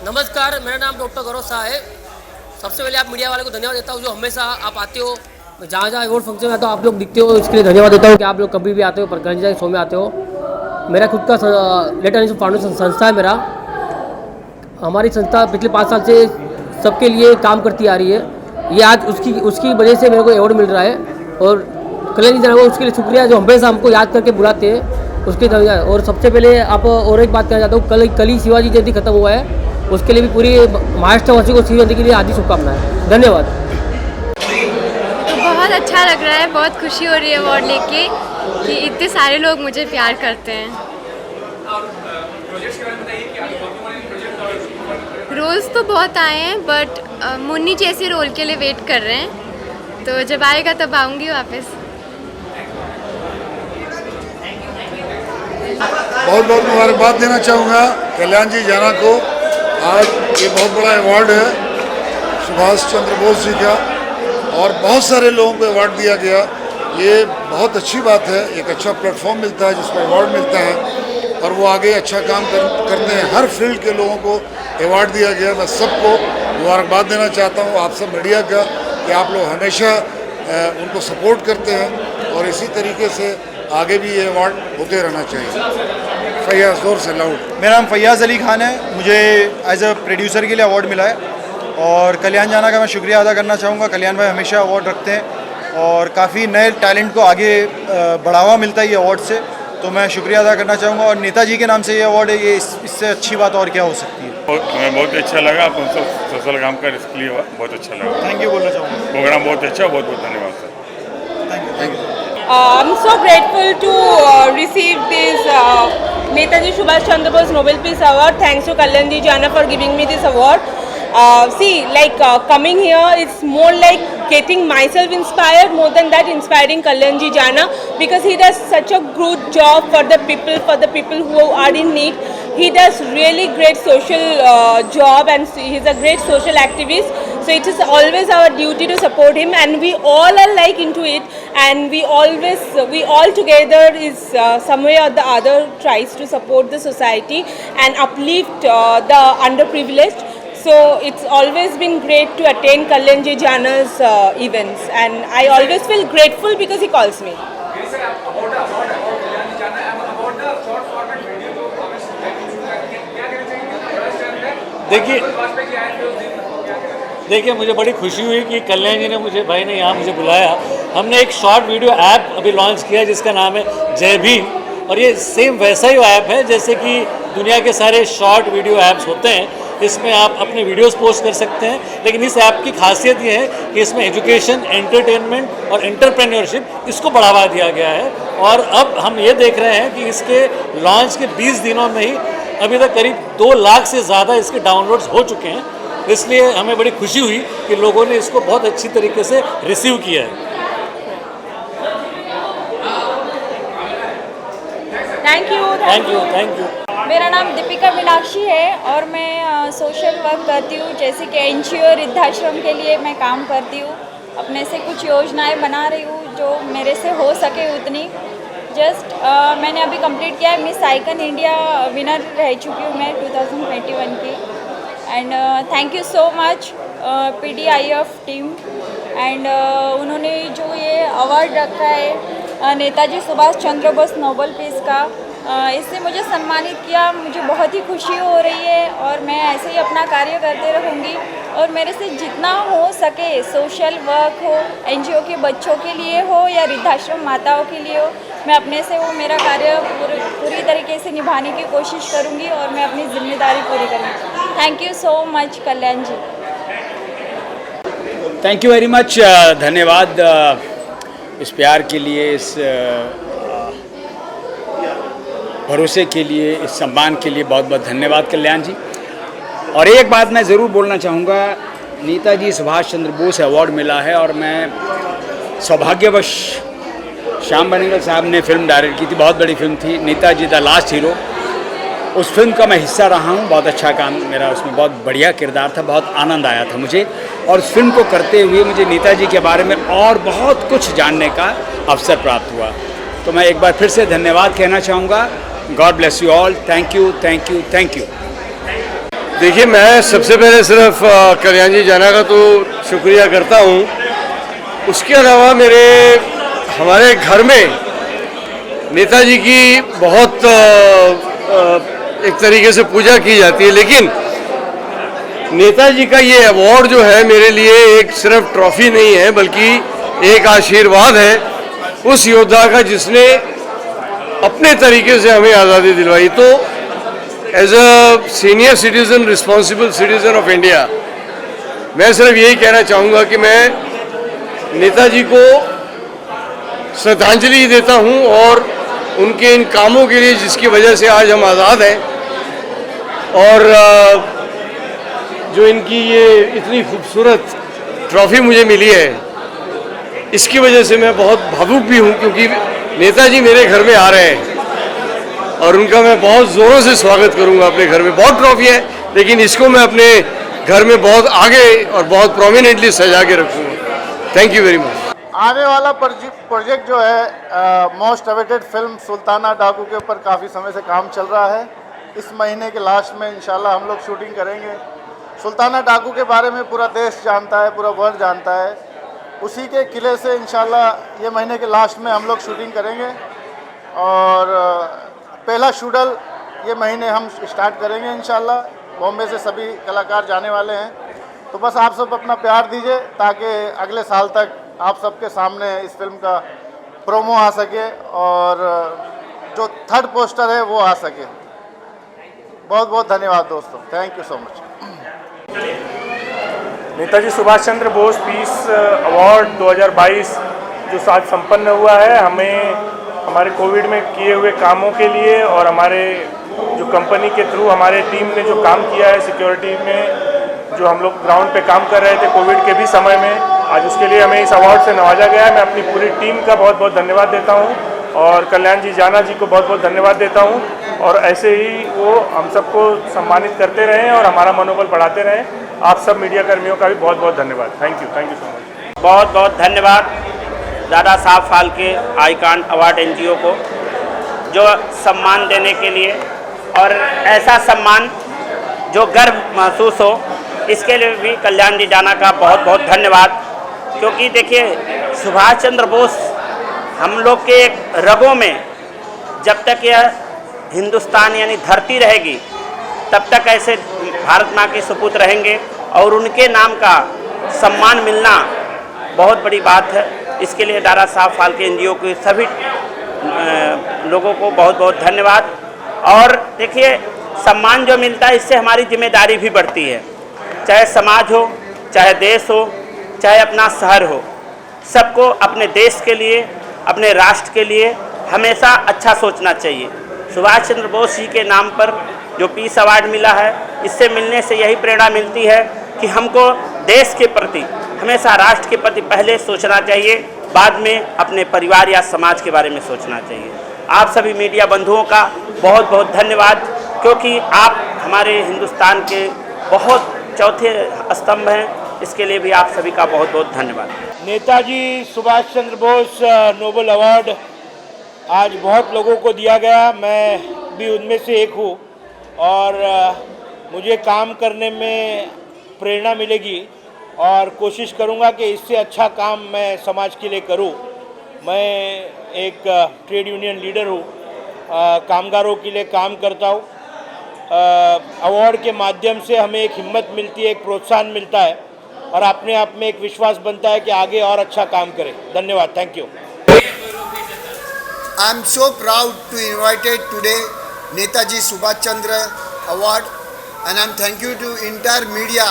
नमस्कार, मेरा नाम डॉक्टर गौरव शाह है। सबसे पहले आप मीडिया वाले को धन्यवाद देता हूँ जो हमेशा आप आते हो। जहाँ जहाँ अवार्ड फंक्शन में आता हो आप लोग दिखते हो, इसके लिए धन्यवाद देता हूँ कि आप लोग कभी भी आते हो, प्रकाश शो में आते हो। मेरा खुद का लेटर फाउंडेशन संस्था है मेरा। हमारी संस्था पिछले 5 साल से सबके लिए काम करती आ रही है। ये आज उसकी वजह से मेरे को अवार्ड मिल रहा है और कल्याण जी जाना उसके लिए शुक्रिया जो हमेशा हमको याद करके बुलाते हैं उसके धन्यवाद। और सबसे पहले आप और एक बात कहना चाहता हूँ, कल ही शिवाजी जयंती खत्म हुआ है, उसके लिए भी पूरी महाराष्ट्रवासी को शिव जयंती के लिए हार्दिक शुभकामनाएं। धन्यवाद। तो बहुत अच्छा लग रहा है, बहुत खुशी हो रही है अवार्ड लेके कि इतने सारे लोग मुझे प्यार करते हैं। रोल्स तो बहुत आए हैं बट मुन्नी जैसे रोल के लिए वेट कर रहे हैं, तो जब आएगा तब आऊँगी वापस। बहुत बहुत मुबारकबाद देना चाहूँगा कल्याण जी जाना को। आज ये बहुत बड़ा अवार्ड है सुभाष चंद्र बोस जी का और बहुत सारे लोगों को अवार्ड दिया गया। ये बहुत अच्छी बात है, एक अच्छा प्लेटफॉर्म मिलता है जिस पर अवार्ड मिलता है और वो आगे अच्छा काम करते हैं। हर फील्ड के लोगों को अवार्ड दिया गया। मैं सबको मुबारकबाद देना चाहता हूँ, आप सब मीडिया का, कि आप लोग हमेशा उनको सपोर्ट करते हैं और इसी तरीके से आगे भी ये अवार्ड होते रहना चाहिए। फैयाज जोर से लाउड। मेरा नाम फैयाज़ अली खान है। मुझे एज अ प्रोड्यूसर के लिए अवार्ड मिला है और कल्याण जाना का मैं शुक्रिया अदा करना चाहूँगा। कल्याण भाई हमेशा अवार्ड रखते हैं और काफ़ी नए टैलेंट को आगे बढ़ावा मिलता है ये अवार्ड से, तो मैं शुक्रिया अदा करना चाहूँगा। और नेताजी के नाम से ये अवार्ड है, ये इससे अच्छी बात और क्या हो सकती है। हमें बहुत अच्छा लगा, आप सोशल काम कर इसके लिए बहुत अच्छा लगा। थैंक यू बोलना चाहूँगा। प्रोग्राम बहुत अच्छा, बहुत बहुत धन्यवाद sir. Thank you. I'm so grateful to receive this Netaji Subhash Chandra Bose Nobel Peace Award. Thanks to Kalyan Ji Jana for giving me this award. Coming here, it's more like getting myself inspired more than that inspiring Kalyan Ji Jana, because he does such a good job for the people who are in need. He does really great social job and he's a great social activist. So it is always our duty to support him, and we all are like into it, and we all together is some way or the other tries to support the society and uplift the underprivileged. So it's always been great to attend Kalyan Ji Jana's events, and I always feel grateful because he calls me. देखिए मुझे बड़ी खुशी हुई कि कल्याण जी ने भाई ने यहाँ मुझे बुलाया। हमने एक शॉर्ट वीडियो ऐप अभी लॉन्च किया जिसका नाम है जय भीम, और ये सेम वैसा ही ऐप है जैसे कि दुनिया के सारे शॉर्ट वीडियो ऐप्स होते हैं। इसमें आप अपने वीडियोस पोस्ट कर सकते हैं, लेकिन इस ऐप की खासियत ये है कि इसमें एजुकेशन, एंटरटेनमेंट और एंटरप्रेन्योरशिप इसको बढ़ावा दिया गया है। और अब हम ये देख रहे हैं कि इसके लॉन्च के 20 दिनों में ही अभी तक करीब 2 लाख से ज़्यादा इसके डाउनलोड्स हो चुके हैं। इसलिए हमें बड़ी खुशी हुई कि लोगों ने इसको बहुत अच्छी तरीके से रिसीव किया है। Thank you. मेरा नाम दीपिका मीनाक्षी है और मैं सोशल वर्क करती हूँ, जैसे कि एनजीओ वृद्धाश्रम के लिए मैं काम करती हूँ। अपने से कुछ योजनाएं बना रही हूँ जो मेरे से हो सके उतनी। मैंने अभी कंप्लीट किया है, मिस आइकन इंडिया विनर रह चुकी हूँ मैं 2021 की। And thank you so much PDIF team, and उन्होंने जो ये अवार्ड रखा है नेताजी सुभाष चंद्र बोस नोबेल पीस का, इससे मुझे सम्मानित किया। मुझे बहुत ही खुशी हो रही है और मैं ऐसे ही अपना कार्य करते रहूँगी और मेरे से जितना हो सके सोशल वर्क हो, NGO के बच्चों के लिए हो या वृद्धाश्रम माताओं के लिए हो, मैं अपने से वो मेरा कार्य पूरी तरीके से निभाने की कोशिश करूँगी और मैं अपनी जिम्मेदारी पूरी करूँगी। Thank you so much Kalyan ji. Thank you very much. धन्यवाद इस प्यार के लिए, इस भरोसे के लिए, इस सम्मान के लिए बहुत बहुत धन्यवाद कल्याण जी। और एक बात मैं ज़रूर बोलना चाहूँगा, नेताजी सुभाष चंद्र बोस अवार्ड मिला है और मैं सौभाग्यवश श्याम बेनेगल साहब ने फिल्म डायरेक्ट की थी, बहुत बड़ी फिल्म थी नेताजी द लास्ट हीरो। उस फिल्म का मैं हिस्सा रहा हूँ, बहुत अच्छा काम मेरा उसमें, बहुत बढ़िया किरदार था, बहुत आनंद आया था मुझे। और उस फिल्म को करते हुए मुझे नेताजी के बारे में और बहुत कुछ जानने का अवसर प्राप्त हुआ। तो मैं एक बार फिर से धन्यवाद कहना चाहूँगा। God bless you all. Thank you, thank you, thank you. देखिए, मैं सबसे पहले सिर्फ कल्याण जी जाना का तो शुक्रिया करता हूँ। उसके अलावा हमारे घर में नेताजी की बहुत एक तरीके से पूजा की जाती है, लेकिन नेताजी का ये अवार्ड जो है मेरे लिए एक सिर्फ ट्रॉफी नहीं है, बल्कि एक आशीर्वाद है उस योद्धा का जिसने अपने तरीके से हमें आज़ादी दिलवाई। तो as a senior citizen, responsible citizen of India, मैं सिर्फ यही कहना चाहूँगा कि मैं नेताजी को श्रद्धांजलि देता हूँ और उनके इन कामों के लिए जिसकी वजह से आज हम आज़ाद हैं, और जो इनकी ये इतनी खूबसूरत ट्रॉफी मुझे मिली है, इसकी वजह से मैं बहुत भावुक भी हूँ, क्योंकि नेताजी मेरे घर में आ रहे हैं और उनका मैं बहुत ज़ोरों से स्वागत करूँगा अपने घर में। बहुत ट्रॉफी है, लेकिन इसको मैं अपने घर में बहुत आगे और बहुत प्रोमिनेंटली सजा के रखूँगा। Thank you very much. आने वाला प्रोजेक्ट जो है मोस्ट अवेटेड फिल्म सुल्ताना डाकू के ऊपर काफ़ी समय से काम चल रहा है। इस महीने के लास्ट में इंशाल्लाह हम लोग शूटिंग करेंगे। सुल्ताना डाकू के बारे में पूरा देश जानता है, पूरा वर्ल्ड जानता है। उसी के किले से इंशाल्लाह ये महीने के लास्ट में हम लोग शूटिंग करेंगे और पहला शेड्यूल ये महीने हम स्टार्ट करेंगे इंशाल्लाह। बॉम्बे से सभी कलाकार जाने वाले हैं, तो बस आप सब अपना प्यार दीजिए ताकि अगले साल तक आप सबके सामने इस फिल्म का प्रोमो आ सके और जो थर्ड पोस्टर है वो आ सके। बहुत बहुत धन्यवाद दोस्तों, thank you so much. Netaji Subhash Chandra Bose peace award 2022 जो आज संपन्न हुआ है, हमें हमारे कोविड में किए हुए कामों के लिए और हमारे जो कंपनी के थ्रू हमारे टीम ने जो काम किया है सिक्योरिटी में, जो हम लोग ग्राउंड पे काम कर रहे थे कोविड के भी समय में, आज उसके लिए हमें इस अवार्ड से नवाजा गया है। मैं अपनी पूरी टीम का बहुत बहुत धन्यवाद देता हूँ और कल्याण जी जाना जी को बहुत बहुत धन्यवाद देता हूँ, और ऐसे ही वो हम सबको सम्मानित करते रहें और हमारा मनोबल बढ़ाते रहें। आप सब मीडिया कर्मियों का भी बहुत बहुत धन्यवाद। Thank you so much. बहुत बहुत धन्यवाद Dada Saheb Phalke icon award NGO को, जो सम्मान देने के लिए, और ऐसा सम्मान जो गर्व महसूस हो, इसके लिए भी कल्याण जी जाना का बहुत बहुत धन्यवाद। क्योंकि देखिए, सुभाष चंद्र बोस हम लोग के एक रगों में, जब तक यह हिंदुस्तान यानी धरती रहेगी तब तक ऐसे भारत माँ के सपूत रहेंगे, और उनके नाम का सम्मान मिलना बहुत बड़ी बात है। इसके लिए दादा साहब फाल्के एनजीओ के सभी लोगों को बहुत बहुत धन्यवाद। और देखिए, सम्मान जो मिलता है इससे हमारी जिम्मेदारी भी बढ़ती है, चाहे समाज हो, चाहे देश हो, चाहे अपना शहर हो, सबको अपने देश के लिए, अपने राष्ट्र के लिए हमेशा अच्छा सोचना चाहिए। सुभाष चंद्र बोस जी के नाम पर जो पीस अवार्ड मिला है, इससे मिलने से यही प्रेरणा मिलती है कि हमको देश के प्रति, हमेशा राष्ट्र के प्रति पहले सोचना चाहिए, बाद में अपने परिवार या समाज के बारे में सोचना चाहिए। आप सभी मीडिया बंधुओं का बहुत बहुत धन्यवाद, क्योंकि आप हमारे हिंदुस्तान के बहुत चौथे स्तंभ हैं। इसके लिए भी आप सभी का बहुत बहुत धन्यवाद। नेताजी सुभाष चंद्र बोस नोबेल अवार्ड आज बहुत लोगों को दिया गया, मैं भी उनमें से एक हूँ, और मुझे काम करने में प्रेरणा मिलेगी और कोशिश करूँगा कि इससे अच्छा काम मैं समाज के लिए करूँ। मैं एक ट्रेड यूनियन लीडर हूँ, कामगारों के लिए काम करता हूँ। अवार्ड के माध्यम से हमें एक हिम्मत मिलती है, एक प्रोत्साहन मिलता है, और अपने आप में एक विश्वास बनता है कि आगे और अच्छा काम करें। धन्यवाद, thank you. I am so proud to invited today Netaji Subhash Chandra Award, and I am thank you to entire media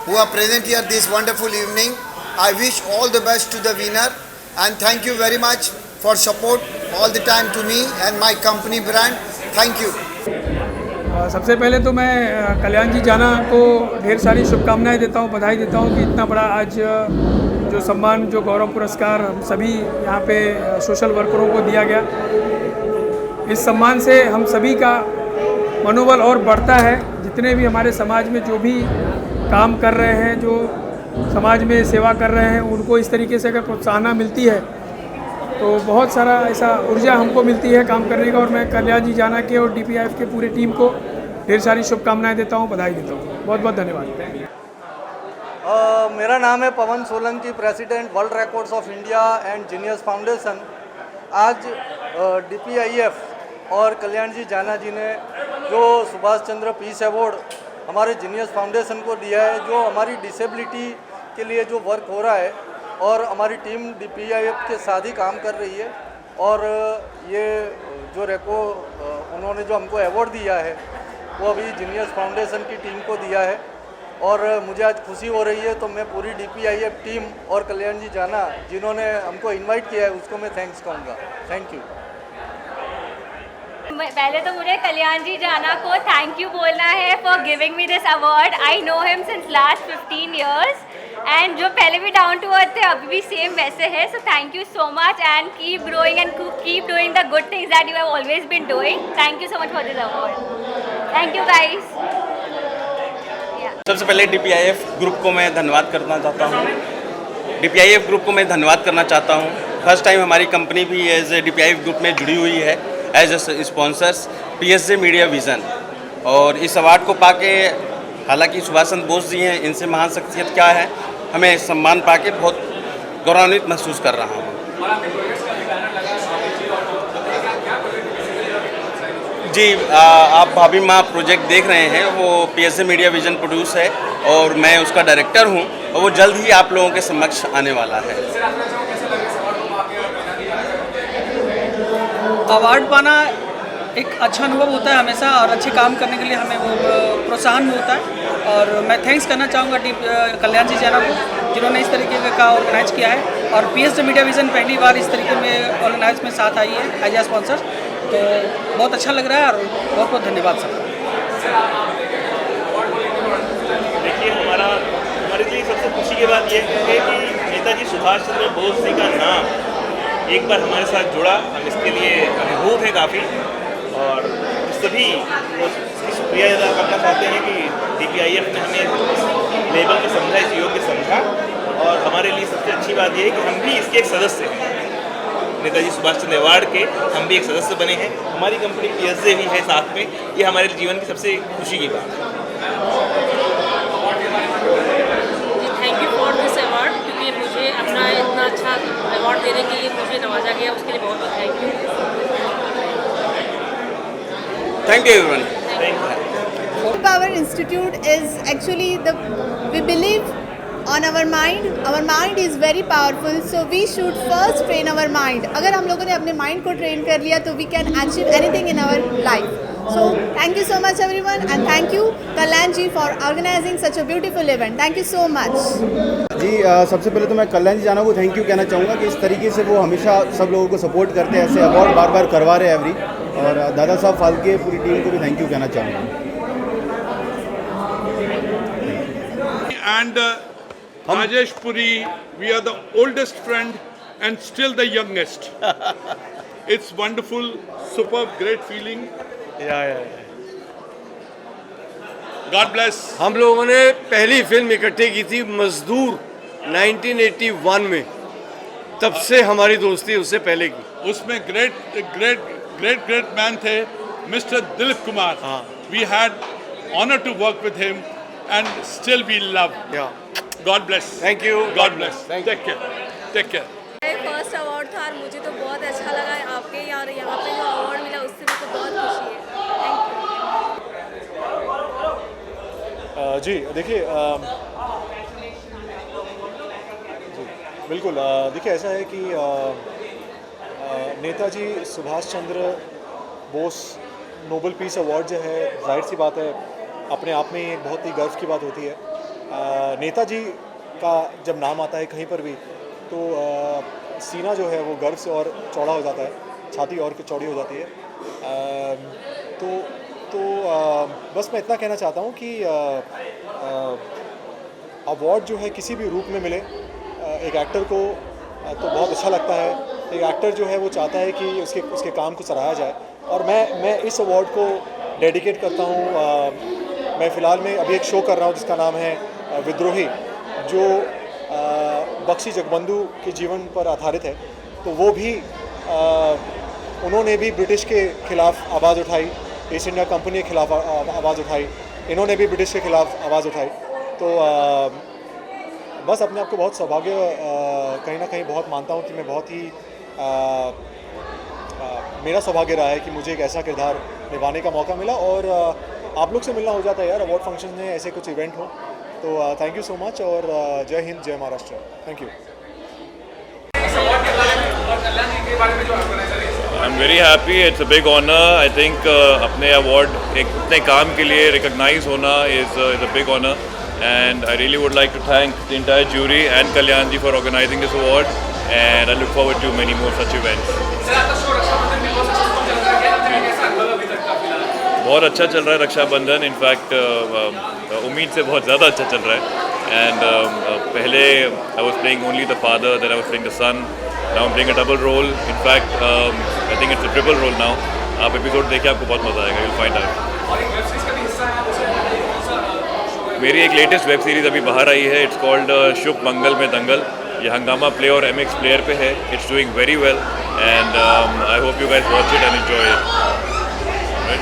who are present here this wonderful evening. I wish all the best to the winner, and thank you very much for support all the time to me and my company brand. Thank you. सबसे पहले तो मैं कल्याण जी जाना को ढेर सारी शुभकामनाएं देता हूं, बधाई देता हूं कि इतना बड़ा आज जो सम्मान, जो गौरव पुरस्कार हम सभी यहाँ पे सोशल वर्करों को दिया गया। इस सम्मान से हम सभी का मनोबल और बढ़ता है। जितने भी हमारे समाज में जो भी काम कर रहे हैं, जो समाज में सेवा कर रहे हैं, उनको इस तरीके से अगर प्रोत्साहन मिलती है तो बहुत सारा ऐसा ऊर्जा हमको मिलती है काम करने का। और मैं कल्याण जी जाना के और DPIF के पूरे टीम को ढेर सारी शुभकामनाएं देता हूँ, बधाई देता हूँ। बहुत बहुत धन्यवाद। मेरा नाम है Pawan Solanki, president world records of India and genius foundation. आज DPIF और कल्याण जी जाना जी ने जो सुभाष चंद्र पीस अवार्ड हमारे जीनियस फाउंडेशन को दिया है, जो हमारी डिसेबिलिटी के लिए जो वर्क हो रहा है, और हमारी टीम DPIF के साथ ही काम कर रही है। और ये जो उन्होंने जो हमको अवार्ड दिया है वो अभी जीनियस फाउंडेशन की टीम को दिया है, और मुझे आज खुशी हो रही है। तो मैं पूरी DPIF टीम और कल्याण जी जाना जिन्होंने हमको इनवाइट किया है उसको मैं थैंक्स कहूँगा। Thank you. पहले तो मुझे कल्याण जी जाना को थैंक यू बोलना है for giving me this award. I know him since last 15 years and जो पहले भी डाउन टू अर्थ थे अभी भी सेम वैसे है। So thank you so much and keep growing and keep doing the good things that you have always been doing. Thank you so much for this award. Thank you guys. सबसे पहले DPIF group को मैं धन्यवाद करना चाहता हूँ। DPIF group को मैं धन्यवाद करना चाहता हूँ। फर्स्ट टाइम हमारी कंपनी भी एज ए DPIF ग्रुप में जुड़ी हुई है as a sponsors PSJ media vision. और इस अवार्ड को पाके, हालांकि सुभाष चंद्र बोस जी हैं, इनसे महान शख्सियत क्या है, हमें सम्मान पाके बहुत गौरवान्वित महसूस कर रहा हूँ। जी आप भाभी माँ प्रोजेक्ट देख रहे हैं, वो PSJ मीडिया विज़न प्रोड्यूस है और मैं उसका डायरेक्टर हूँ, और वो जल्द ही आप लोगों के समक्ष आने वाला है। अवार्ड पाना एक अच्छा अनुभव होता है हमेशा, और अच्छे काम करने के लिए हमें वो प्रोत्साहन होता है। और मैं थैंक्स करना चाहूँगा कल्याण जी जाना को, जिन्होंने इस तरीके का ऑर्गेनाइज किया है। और PSJ मीडिया विज़न पहली बार इस तरीके में ऑर्गेनाइज में साथ आई है एज ए स्पॉन्सर, तो बहुत अच्छा लग रहा है और बहुत बहुत धन्यवाद सर। देखिए हमारे लिए सबसे खुशी की बात यह है कि नेताजी सुभाष चंद्र बोस जी का नाम एक बार हमारे साथ जुड़ा। हम इसके लिए अभिभूत हैं काफ़ी, और सभी इसकी शुक्रिया अदा करना चाहते हैं कि DPIF ने हमें लेवल में समझा, इस योग्य समझा। और हमारे लिए सबसे अच्छी बात यह है कि हम भी इसके एक सदस्य हैं। नेताजी सुभाष चंद्र अवार्ड के हम भी एक सदस्य बने हैं, हमारी कंपनी PSJ भी है साथ में। ये हमारे जीवन की सबसे खुशी की बात है। Thank you for this award, क्योंकि मुझे अपना इतना अच्छा अवार्ड देने के लिए मुझे नवाजा गया, उसके लिए बहुत बहुत thank you. Thank you everyone. Power Institute is actually we believe on our mind. Our mind is very powerful, so we should first train our mind. अगर हम लोगों ने अपने mind को train कर लिया तो we can achieve anything in our life. So thank you so much everyone, and thank you Kalyan ji for organizing such a beautiful event. Thank you so much. जी सबसे पहले तो मैं कल्याण जी जाना को थैंक यू कहना चाहूँगा कि इस तरीके से वो हमेशा सब लोगों को सपोर्ट करते हैं, ऐसे अवार्ड बार बार करवा रहे हैं एवरी। और दादा साहब फाल्के पूरी टीम को भी थैंक यू कहना चाहूँगा। And Rajesh Puri, we are the oldest friend and still the youngest. It's wonderful, superb, great feeling. Yeah. God bless. हम लोगों ने पहली फिल्म इकट्ठे की थी मजदूर 1981 में, तब से हमारी दोस्ती उससे पहले की। उसमें great man थे Mr. Dilip Kumar. We had honor to work with him and still we love. Yeah. God bless. Thank you. God bless. Thank you. Take care. Take care. First award था और मुझे तो बहुत अच्छा लगा आपके और यहाँ पे जो अवार्ड मिला उससे भी तो बहुत खुशी है। Thank you. जी देखिए बिल्कुल देखिए ऐसा है कि Netaji Subhash Chandra Bose Nobel peace award जो है, जाहिर सी बात है अपने आप में एक बहुत ही गर्व की बात होती है। नेताजी का जब नाम आता है कहीं पर भी तो सीना जो है वो गर्व से और चौड़ा हो जाता है, छाती और चौड़ी हो जाती है। तो बस मैं इतना कहना चाहता हूँ कि अवार्ड जो है किसी भी रूप में मिले एक एक्टर को तो बहुत अच्छा लगता है। एक एक्टर जो है वो चाहता है कि उसके काम को सराहा जाए, और मैं इस अवार्ड को डेडिकेट करता हूँ। मैं फ़िलहाल में अभी एक शो कर रहा हूँ जिसका नाम है विद्रोही, जो बख्शी जगबंधु के जीवन पर आधारित है। तो वो भी उन्होंने भी ब्रिटिश के ख़िलाफ़ आवाज़ उठाई ईस्ट इंडिया कंपनी के खिलाफ आवाज़ उठाई, इन्होंने भी ब्रिटिश के खिलाफ आवाज़ उठाई। तो बस अपने आप को बहुत सौभाग्य कहीं ना कहीं बहुत मानता हूँ कि मैं बहुत ही मेरा सौभाग्य रहा है कि मुझे एक ऐसा किरदार निभाने का मौका मिला और आप लोग से मिलना हो जाता है यार अवार्ड फंक्शन में, ऐसे कुछ इवेंट हो। तो थैंक यू सो मच और जय हिंद जय Maharashtra. Thank you. I'm very happy. It's a big honor. I think अपने award इतने काम के लिए recognize होना is a big honor, and I really would like to thank the entire jury and Kalyan ji for organizing this award, and I look forward to many more such events. बहुत अच्छा चल रहा है Rakshabandhan, in fact उम्मीद से बहुत ज़्यादा अच्छा चल रहा है। एंड पहले I was playing only the father, then I was playing the son, now I am playing a double role. In fact I think it's a triple role now. आप एपिसोड देखिए, आपको बहुत मज़ा आएगा, यू विल फाइंड आउट। मेरी एक latest web series अभी बाहर आई है, इट्स कॉल्ड शुभ मंगल में दंगल। ये हंगामा प्ले और MX प्लेयर पे है। It's doing very well and I hope you guys watch it and enjoy it.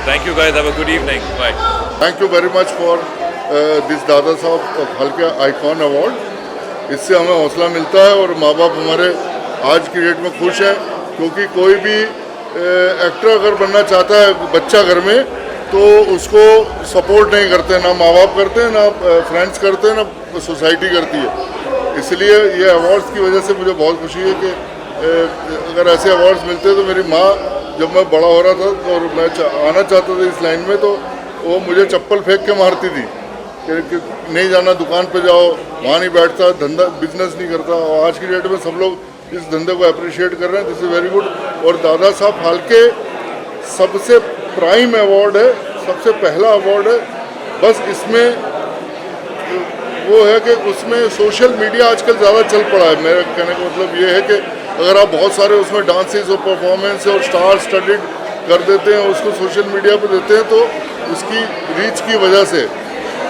Thank you guys, have a good evening, bye. Thank you very much for this Dada Saheb हल्के icon award. इससे हमें हौसला मिलता है और माँ बाप हमारे आज की डेट में खुश हैं, क्योंकि कोई भी एक्टर अगर बनना चाहता है बच्चा घर में तो उसको सपोर्ट नहीं करते, ना माँ बाप करते हैं, ना फ्रेंड्स करते हैं, ना सोसाइटी करती है। इसलिए ये अवार्ड्स की वजह से मुझे बहुत खुशी है कि अगर ऐसे अवार्ड्स मिलते तो मेरी माँ जब मैं बड़ा हो रहा था और मैं आना चाहता था इस लाइन में तो वो मुझे चप्पल फेंक के मारती थी कि नहीं जाना, दुकान पे जाओ, वहाँ नहीं बैठता, धंधा बिजनेस नहीं करता। और आज की डेट में सब लोग इस धंधे को अप्रिशिएट कर रहे हैं, दिस इज़ वेरी गुड। और दादा साहब फाल्के सबसे प्राइम अवार्ड है, सबसे पहला अवार्ड है। बस इसमें वो है कि उसमें सोशल मीडिया आजकल ज़्यादा चल पड़ा है। मेरे कहने का मतलब ये है कि अगर आप बहुत सारे उसमें डांसेस और परफॉर्मेंस और स्टार स्टडीड कर देते हैं, उसको सोशल मीडिया पे देते हैं, तो उसकी रीच की वजह से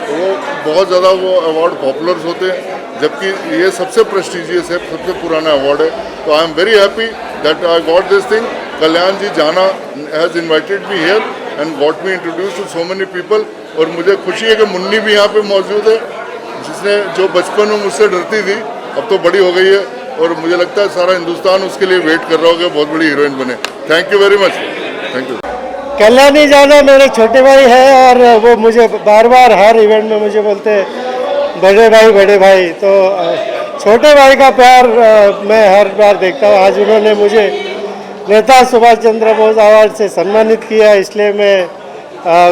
वो बहुत ज़्यादा वो अवार्ड पॉपुलर होते हैं, जबकि ये सबसे प्रेस्टिजियस है, सबसे पुराना अवार्ड है। तो I am very happy that I got this thing. Kalyan ji Jana has invited me here and got me introduce to so many people. और मुझे खुशी है कि मुन्नी भी यहाँ पे मौजूद है, जिसने जो बचपन में मुझसे डरती थी अब तो बड़ी हो गई है, और मुझे लगता है सारा हिंदुस्तान उसके लिए वेट कर रहा होगा, बहुत बड़ी हीरोइन बने। Thank you very much, thank you. Kalyani जाना मेरे छोटे भाई है और वो मुझे बार बार हर इवेंट में मुझे बोलते हैं बड़े भाई। तो छोटे भाई का प्यार मैं हर बार देखता हूँ। आज उन्होंने मुझे नेता सुभाष चंद्र बोस अवार्ड से सम्मानित किया, इसलिए मैं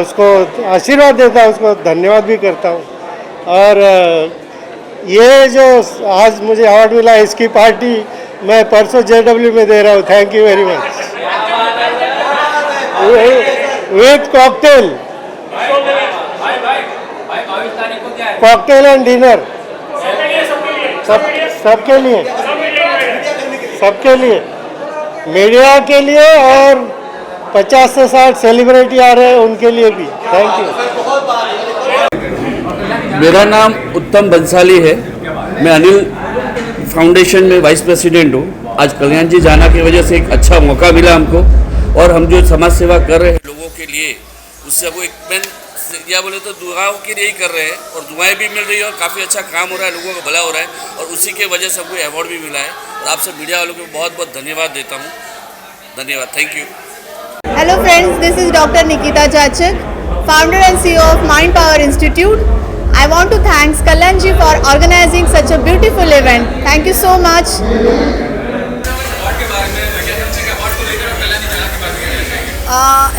उसको आशीर्वाद देता हूँ, उसको धन्यवाद भी करता हूँ। और ये जो आज मुझे अवार्ड मिला, इसकी पार्टी मैं परसों JW में दे रहा हूँ। Thank you very much. With cocktail and dinner सबके लिए मीडिया के लिए और 50 से 60 सेलिब्रिटी आ रहे हैं उनके लिए भी। Thank you. मेरा नाम उत्तम बंसाली है, मैं अनिल फाउंडेशन में वाइस प्रेसिडेंट हूँ। आज कल्याण जी जाना की वजह से एक अच्छा मौका मिला हमको, और हम जो समाज सेवा कर रहे हैं लोगों के लिए, उससे वो एक मैं या बोले तो दुआओं के लिए ही कर रहे हैं, और दुआएं भी मिल रही है और काफ़ी अच्छा काम हो रहा है, लोगों का भला हो रहा है, और उसी के वजह से हमको अवार्ड भी मिला है। और आप सब मीडिया वालों को बहुत बहुत धन्यवाद देता हूँ। धन्यवाद, thank you. Hello friends, this is Dr. Nikita Chachak, founder and CEO of Mind Power Institute. I want to thank Kalyan ji for organizing such a beautiful event. Thank you so much.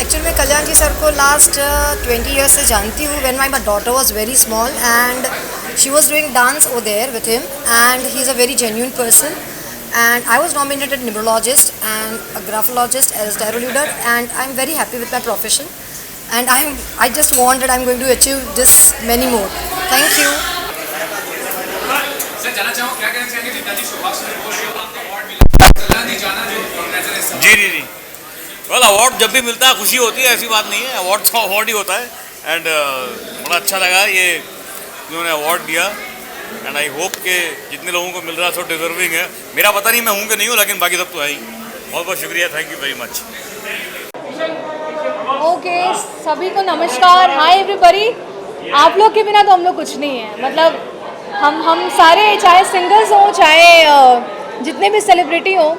Actually मैं Kalyan ji sir को last 20 years से जानती हूँ। When my daughter was very small and she was doing dance over there with him, and he is a very genuine person, and I was nominated neurologist and a graphologist as tarot reader, and I'm very happy with my profession, and I just want that I'm going to achieve this many more. Thank you. जी well award जब भी मिलता है खुशी होती है, ऐसी बात नहीं है, अवार्ड तो अवार्ड ही होता है। एंड बड़ा अच्छा लगा ये उन्होंने अवार्ड दिया, एंड आई होप कि जितने लोगों को मिल रहा है सब डिजर्विंग है। मेरा पता नहीं मैं हूँ कि नहीं हूँ, लेकिन बाकी सब तो है ही। बहुत बहुत शुक्रिया, thank you very much. Okay, सभी को नमस्कार, हाय एवरीबॉडी। आप लोग के बिना तो हम लोग कुछ नहीं है। मतलब हम सारे, चाहे सिंगर्स हों, चाहे जितने भी सेलिब्रिटी हो,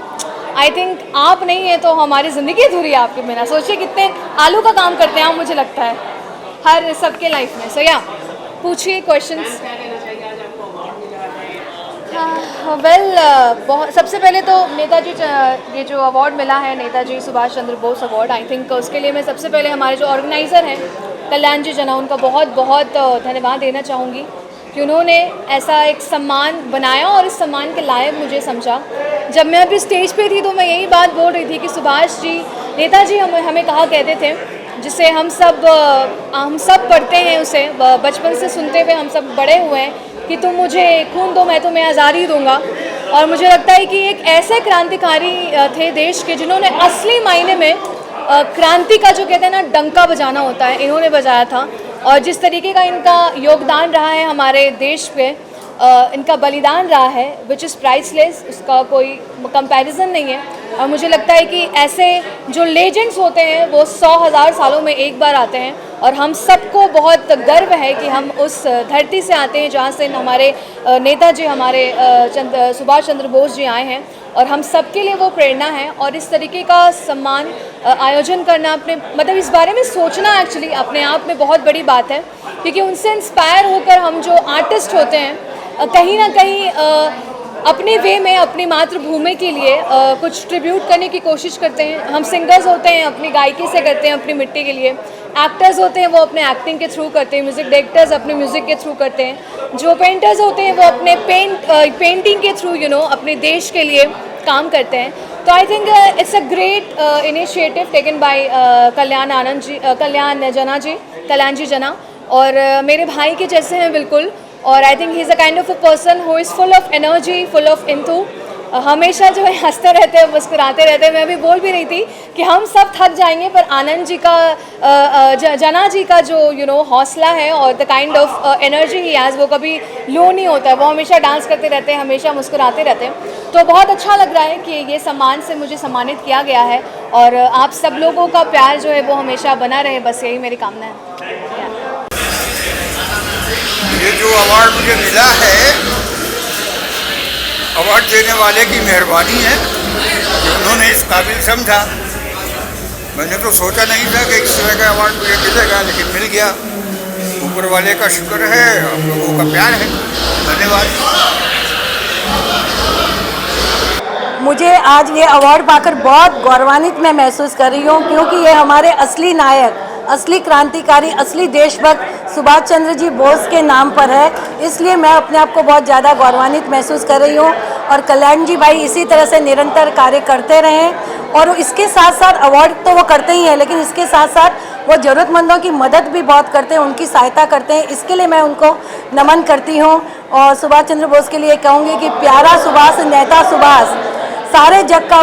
आई थिंक आप नहीं है तो हमारी ज़िंदगी अधूरी है आपके बिना। सोचिए कितने आलू का काम करते हैं आप, मुझे लगता है हर सबके लाइफ में। सो या पूछिए क्वेश्चंस। बहुत सबसे पहले तो नेताजी, ये जो अवार्ड मिला है Netaji Subhash Chandra Bose award, I think उसके लिए मैं सबसे पहले हमारे जो ऑर्गेनाइज़र हैं कल्याण जी जना, उनका बहुत बहुत धन्यवाद देना चाहूँगी कि उन्होंने ऐसा एक सम्मान बनाया और इस सम्मान के लायक मुझे समझा। जब मैं अभी स्टेज पे थी तो मैं यही बात बोल रही थी कि सुभाष जी, नेताजी हमें कहा कहते थे, जिसे हम सब पढ़ते हैं, उसे बचपन से सुनते हुए हम सब बड़े हुए हैं कि तुम मुझे खून दो मैं तुम्हें आज़ादी दूंगा। और मुझे लगता है कि एक ऐसे क्रांतिकारी थे देश के जिन्होंने असली मायने में क्रांति का जो कहते हैं ना डंका बजाना होता है, इन्होंने बजाया था। और जिस तरीके का इनका योगदान रहा है हमारे देश पे, इनका बलिदान रहा है, विच इज़ प्राइसलेस, उसका कोई कंपैरिजन नहीं है। और मुझे लगता है कि ऐसे जो लेजेंड्स होते हैं वो 100,000 सालों में एक बार आते हैं और हम सबको बहुत गर्व है कि हम उस धरती से आते हैं जहाँ से हमारे नेताजी, हमारे सुभाष चंद्र बोस जी आए हैं और हम सबके लिए वो प्रेरणा है। और इस तरीके का सम्मान आयोजन करना, अपने मतलब इस बारे में सोचना एक्चुअली अपने आप में बहुत बड़ी बात है, क्योंकि उनसे इंस्पायर होकर हम जो आर्टिस्ट होते हैं कहीं ना कहीं अपने वे में अपनी मातृभूमि के लिए कुछ ट्रिब्यूट करने की कोशिश करते हैं। हम सिंगर्स होते हैं अपनी गायकी से करते हैं अपनी मिट्टी के लिए, एक्टर्स होते हैं वो अपने एक्टिंग के थ्रू करते हैं, म्यूज़िक डायरेक्टर्स अपने म्यूज़िक के थ्रू करते हैं, जो पेंटर्स होते हैं वो अपने पेंटिंग के थ्रू अपने देश के लिए काम करते हैं। तो I think it's a great initiative taken by Kalyan ji Jana, और मेरे भाई के जैसे हैं बिल्कुल। और I think he is a kind of a person who is full of energy, full of enthu, हमेशा जो है हंसते रहते हैं, मुस्कुराते रहते हैं। मैं अभी बोल भी रही थी कि हम सब थक जाएंगे पर आनंद जी का, जना जी का जो हौसला है और the kind of energy he has, वो कभी लो नहीं होता है। वो हमेशा डांस करते रहते हैं, हमेशा मुस्कुराते रहते हैं। तो बहुत अच्छा लग रहा है कि ये सम्मान से मुझे सम्मानित किया गया है और आप सब लोगों का प्यार जो है वो हमेशा बना रहे, बस यही मेरी कामना है। ये जो अवार्ड मुझे मिला है, अवार्ड देने वाले की मेहरबानी है कि उन्होंने इस काबिल समझा। मैंने तो सोचा नहीं था कि इस तरह का अवार्ड मुझे मिलेगा, लेकिन मिल गया। ऊपर वाले का शुक्र है, हम लोगों का प्यार है। धन्यवाद। मुझे आज ये अवार्ड पाकर बहुत गौरवान्वित मैं महसूस कर रही हूँ, क्योंकि ये हमारे असली नायक, असली क्रांतिकारी, असली देशभक्त सुभाष चंद्र जी बोस के नाम पर है। इसलिए मैं अपने आप को बहुत ज़्यादा गौरवान्वित महसूस कर रही हूँ। और कल्याण जी भाई इसी तरह से निरंतर कार्य करते रहें। और इसके साथ साथ अवार्ड तो वो करते ही हैं, लेकिन इसके साथ साथ वो ज़रूरतमंदों की मदद भी बहुत करते हैं, उनकी सहायता करते हैं। इसके लिए मैं उनको नमन करती हूँ। और सुभाष चंद्र बोस के लिए कहूँगी कि प्यारा सुभाष, नेता सुभाष, सारे जग का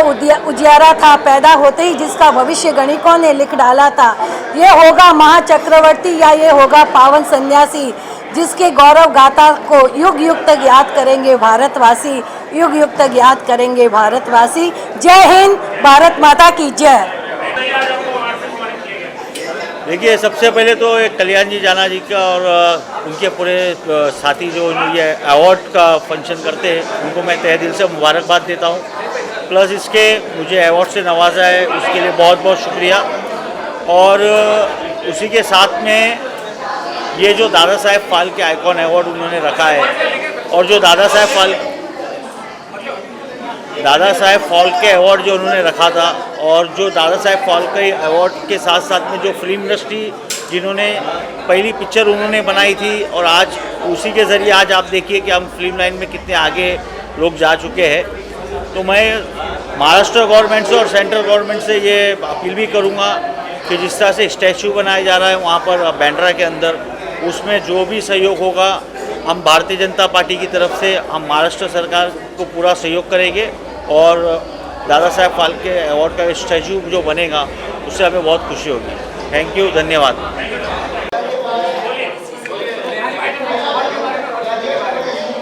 उजियारा था, पैदा होते ही जिसका भविष्य गणिकों ने लिख डाला था। ये होगा महाचक्रवर्ती या ये होगा पावन सन्यासी, जिसके गौरव गाथा को युग युग तक याद करेंगे भारतवासी, युग युग तक याद करेंगे भारतवासी। जय हिंद, भारत माता की जय। देखिए, सबसे पहले तो एक कल्याण जी जाना जी का और उनके पूरे साथी जो ये अवार्ड का फंक्शन करते हैं, उनको मैं तहे दिल से मुबारकबाद देता हूँ। प्लस इसके मुझे अवार्ड से नवाजा है, उसके लिए बहुत बहुत शुक्रिया। और उसी के साथ में ये जो दादा साहेब फाल्के आइकॉन अवार्ड उन्होंने रखा है, और जो दादा साहेब फाल्के अवार्ड जो उन्होंने रखा था, और जो दादा साहेब फाल्के अवार्ड के साथ साथ में जो फिल्म इंडस्ट्री जिन्होंने पहली पिक्चर उन्होंने बनाई थी, और आज उसी के ज़रिए आज आप देखिए कि हम फिल्म लाइन में कितने आगे लोग जा चुके हैं। तो मैं महाराष्ट्र गवर्नमेंट से और सेंट्रल गवर्नमेंट से ये अपील भी करूँगा कि जिस तरह से स्टैचू बनाया जा रहा है वहाँ पर बांद्रा के अंदर, उसमें जो भी सहयोग होगा हम भारतीय जनता पार्टी की तरफ से हम महाराष्ट्र सरकार को पूरा सहयोग करेंगे। और दादा साहेब फाल्के अवार्ड का स्टैचू जो बनेगा उससे हमें बहुत खुशी होगी। थैंक यू, धन्यवाद।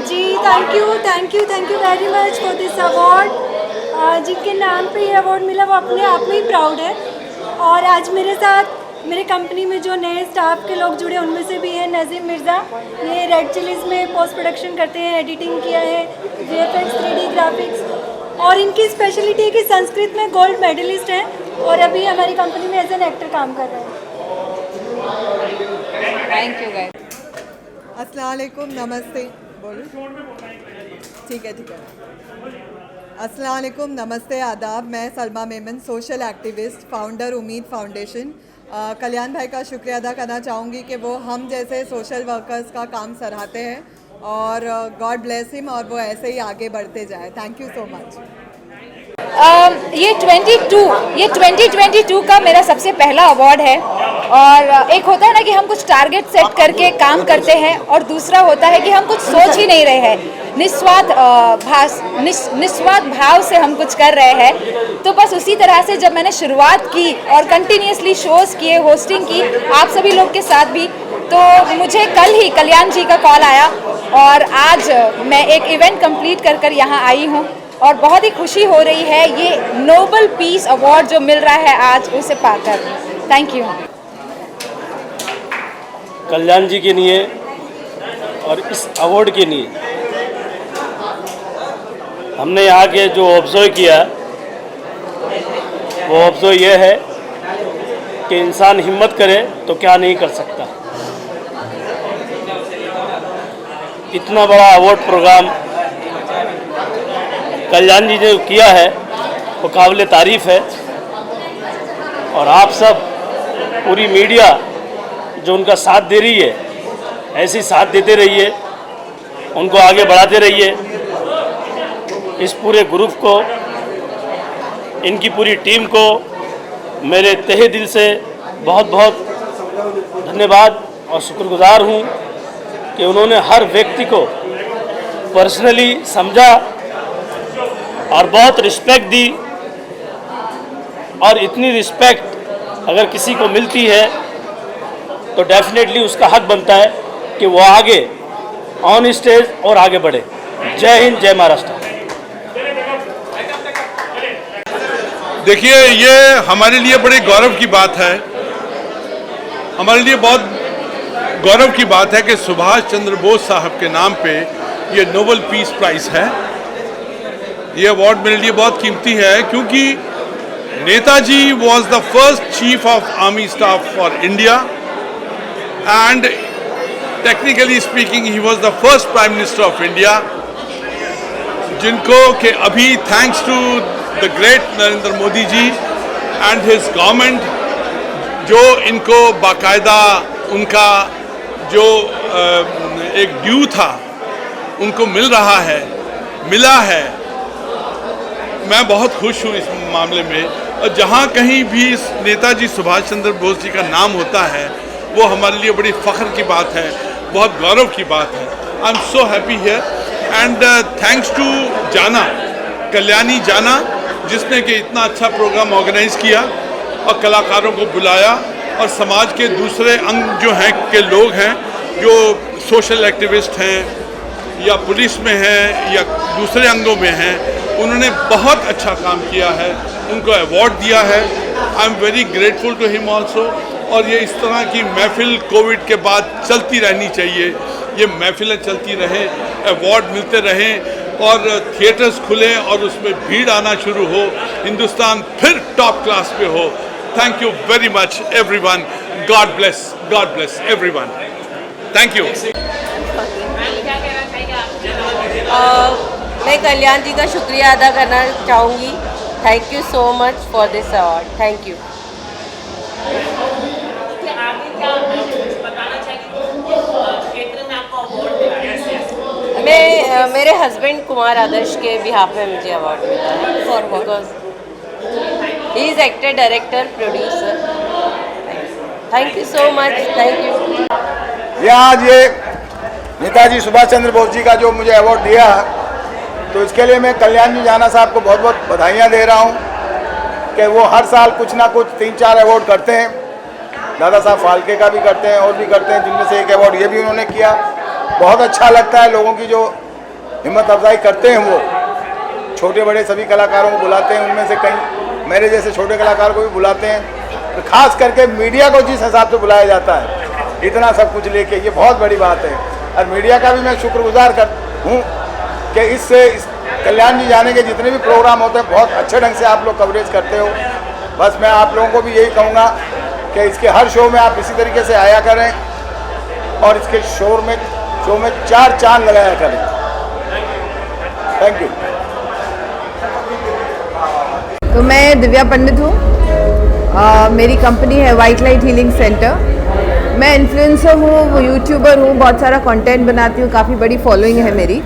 जी, thank you very much for this award. जिनके नाम पे ये अवार्ड मिला वो अपने आप में ही प्राउड है। और आज मेरे साथ मेरे कंपनी में जो नए स्टाफ के लोग जुड़े उनमें से भी है नज़ीम मिर्ज़ा। ये रेड चिलीज़ में पोस्ट प्रोडक्शन करते हैं, एडिटिंग किया है, VFX 3D ग्राफिक्स, और इनकी स्पेशलिटी है कि संस्कृत में गोल्ड मेडलिस्ट हैं और अभी हमारी कंपनी में एज एन एक्टर काम कर रहे हैं। Thank you guys. अस्सलाम वालेकुम, नमस्ते। बोलो। ठीक है। अस्सलाम वालेकुम, नमस्ते, आदाब। मैं Salma Memon, social activist, founder उम्मीद फाउंडेशन। कल्याण भाई का शुक्रिया अदा करना चाहूँगी कि वो हम जैसे सोशल वर्कर्स का काम सराहते हैं और गॉड ब्लेस हिम और वो ऐसे ही आगे बढ़ते जाए। Thank you so much. ये 2022 का मेरा सबसे पहला अवार्ड है। और एक होता है ना कि हम कुछ टारगेट सेट करके काम करते हैं और दूसरा होता है कि हम कुछ सोच ही नहीं रहे हैं, निस्वार्थ भाव से हम कुछ कर रहे हैं। तो बस उसी तरह से जब मैंने शुरुआत की और कंटिन्यूसली शोज़ किए, होस्टिंग की आप सभी लोग के साथ भी, तो मुझे कल ही कल्याण जी का कॉल आया और आज मैं एक इवेंट कंप्लीट कर यहाँ आई हूँ और बहुत ही खुशी हो रही है ये नोबल पीस अवार्ड जो मिल रहा है आज उसे पाकर। Thank you. कल्याण जी के लिए और इस अवार्ड के लिए हमने यहाँ के जो ऑब्जर्व किया वो ऑब्जर्व ये है कि इंसान हिम्मत करे तो क्या नहीं कर सकता। इतना बड़ा अवार्ड प्रोग्राम कल्याण जी ने किया है वो काबिल तारीफ़ है और आप सब पूरी मीडिया जो उनका साथ दे रही है ऐसे ही साथ देते रहिए, उनको आगे बढ़ाते रहिए। इस पूरे ग्रुप को, इनकी पूरी टीम को मेरे तहे दिल से बहुत बहुत धन्यवाद और शुक्रगुजार हूँ कि उन्होंने हर व्यक्ति को पर्सनली समझा और बहुत रिस्पेक्ट दी। और इतनी रिस्पेक्ट अगर किसी को मिलती है तो डेफिनेटली उसका हक बनता है कि वो आगे ऑन स्टेज और आगे बढ़े। जय हिंद, जय महाराष्ट्र। देखिए, ये हमारे लिए बड़े गौरव की बात है, हमारे लिए बहुत गौरव की बात है कि सुभाष चंद्र बोस साहब के नाम पे ये नोबल पीस प्राइज़ है। ये अवार्ड मेरे लिए बहुत कीमती है क्योंकि Netaji was the first chief of army staff for India and technically speaking he was the first prime minister of India, जिनको कि अभी thanks to the great Narendra Modi ji and his government जो इनको बाकायदा उनका जो एक ड्यू था उनको मिला है। मैं बहुत खुश हूँ इस मामले में। और जहाँ कहीं भी नेताजी सुभाष चंद्र बोस जी का नाम होता है वो हमारे लिए बड़ी फ़ख्र की बात है, बहुत गौरव की बात है। I am so happy here and thanks to Jana, Kalyani जाना, जिसने कि इतना अच्छा प्रोग्राम ऑर्गेनाइज़ किया और कलाकारों को बुलाया और समाज के दूसरे अंग जो हैं के लोग हैं जो सोशल एक्टिविस्ट हैं या पुलिस में हैं या दूसरे अंगों में हैं, उन्होंने बहुत अच्छा काम किया है, उनको अवार्ड दिया है। I am very grateful to him also. और ये इस तरह की महफिल कोविड के बाद चलती रहनी चाहिए, ये महफिलें चलती रहें, अवार्ड मिलते रहें और थिएटर्स खुलें और उसमें भीड़ आना शुरू हो, हिंदुस्तान फिर टॉप क्लास पे हो। Thank you very much everyone. God bless everyone. Thank you. मैं कल्याण जी का शुक्रिया अदा करना चाहूँगी। Thank you so much for this award. Thank you. मेरे हस्बैंड कुमार आदर्श के बिहाफ में मुझे अवार्ड मिला है for because he is actor, director, producer. Thank you so much. Thank you. ये आज ये नेताजी सुभाष चंद्र बोस जी का जो मुझे अवार्ड दिया तो इसके लिए मैं कल्याण जी जाना साहब को बहुत बहुत बधाइयाँ दे रहा हूँ कि वो हर साल कुछ ना कुछ 3-4 अवार्ड करते हैं। दादा साहब फाल्के का भी करते हैं और भी करते हैं, जिनमें से एक अवार्ड ये भी उन्होंने किया। बहुत अच्छा लगता है, लोगों की जो हिम्मत अफजाई करते हैं वो छोटे बड़े सभी कलाकारों को बुलाते हैं, उनमें से कई मेरे जैसे छोटे कलाकार को भी बुलाते हैं खास करके मीडिया को जिस हिसाब से बुलाया जाता है इतना सब कुछ लेके, ये बहुत बड़ी बात है। और मीडिया का भी मैं शुक्रगुजार हूँ कि इससे कल्याण जी जाने के जितने भी प्रोग्राम होते हैं बहुत अच्छे ढंग से आप लोग कवरेज करते हो। बस मैं आप लोगों को भी यही कहूँगा कि इसके हर शो में आप इसी तरीके से आया करें और इसके शो में 4 चांद लगाया करें। Thank you. तो मैं दिव्या पंडित हूँ, मेरी कंपनी है वाइट लाइट हीलिंग सेंटर। मैं इन्फ्लुएंसर हूँ, यूट्यूबर हूँ, बहुत सारा कंटेंट बनाती हूँ, काफ़ी बड़ी फॉलोइंग है मेरी।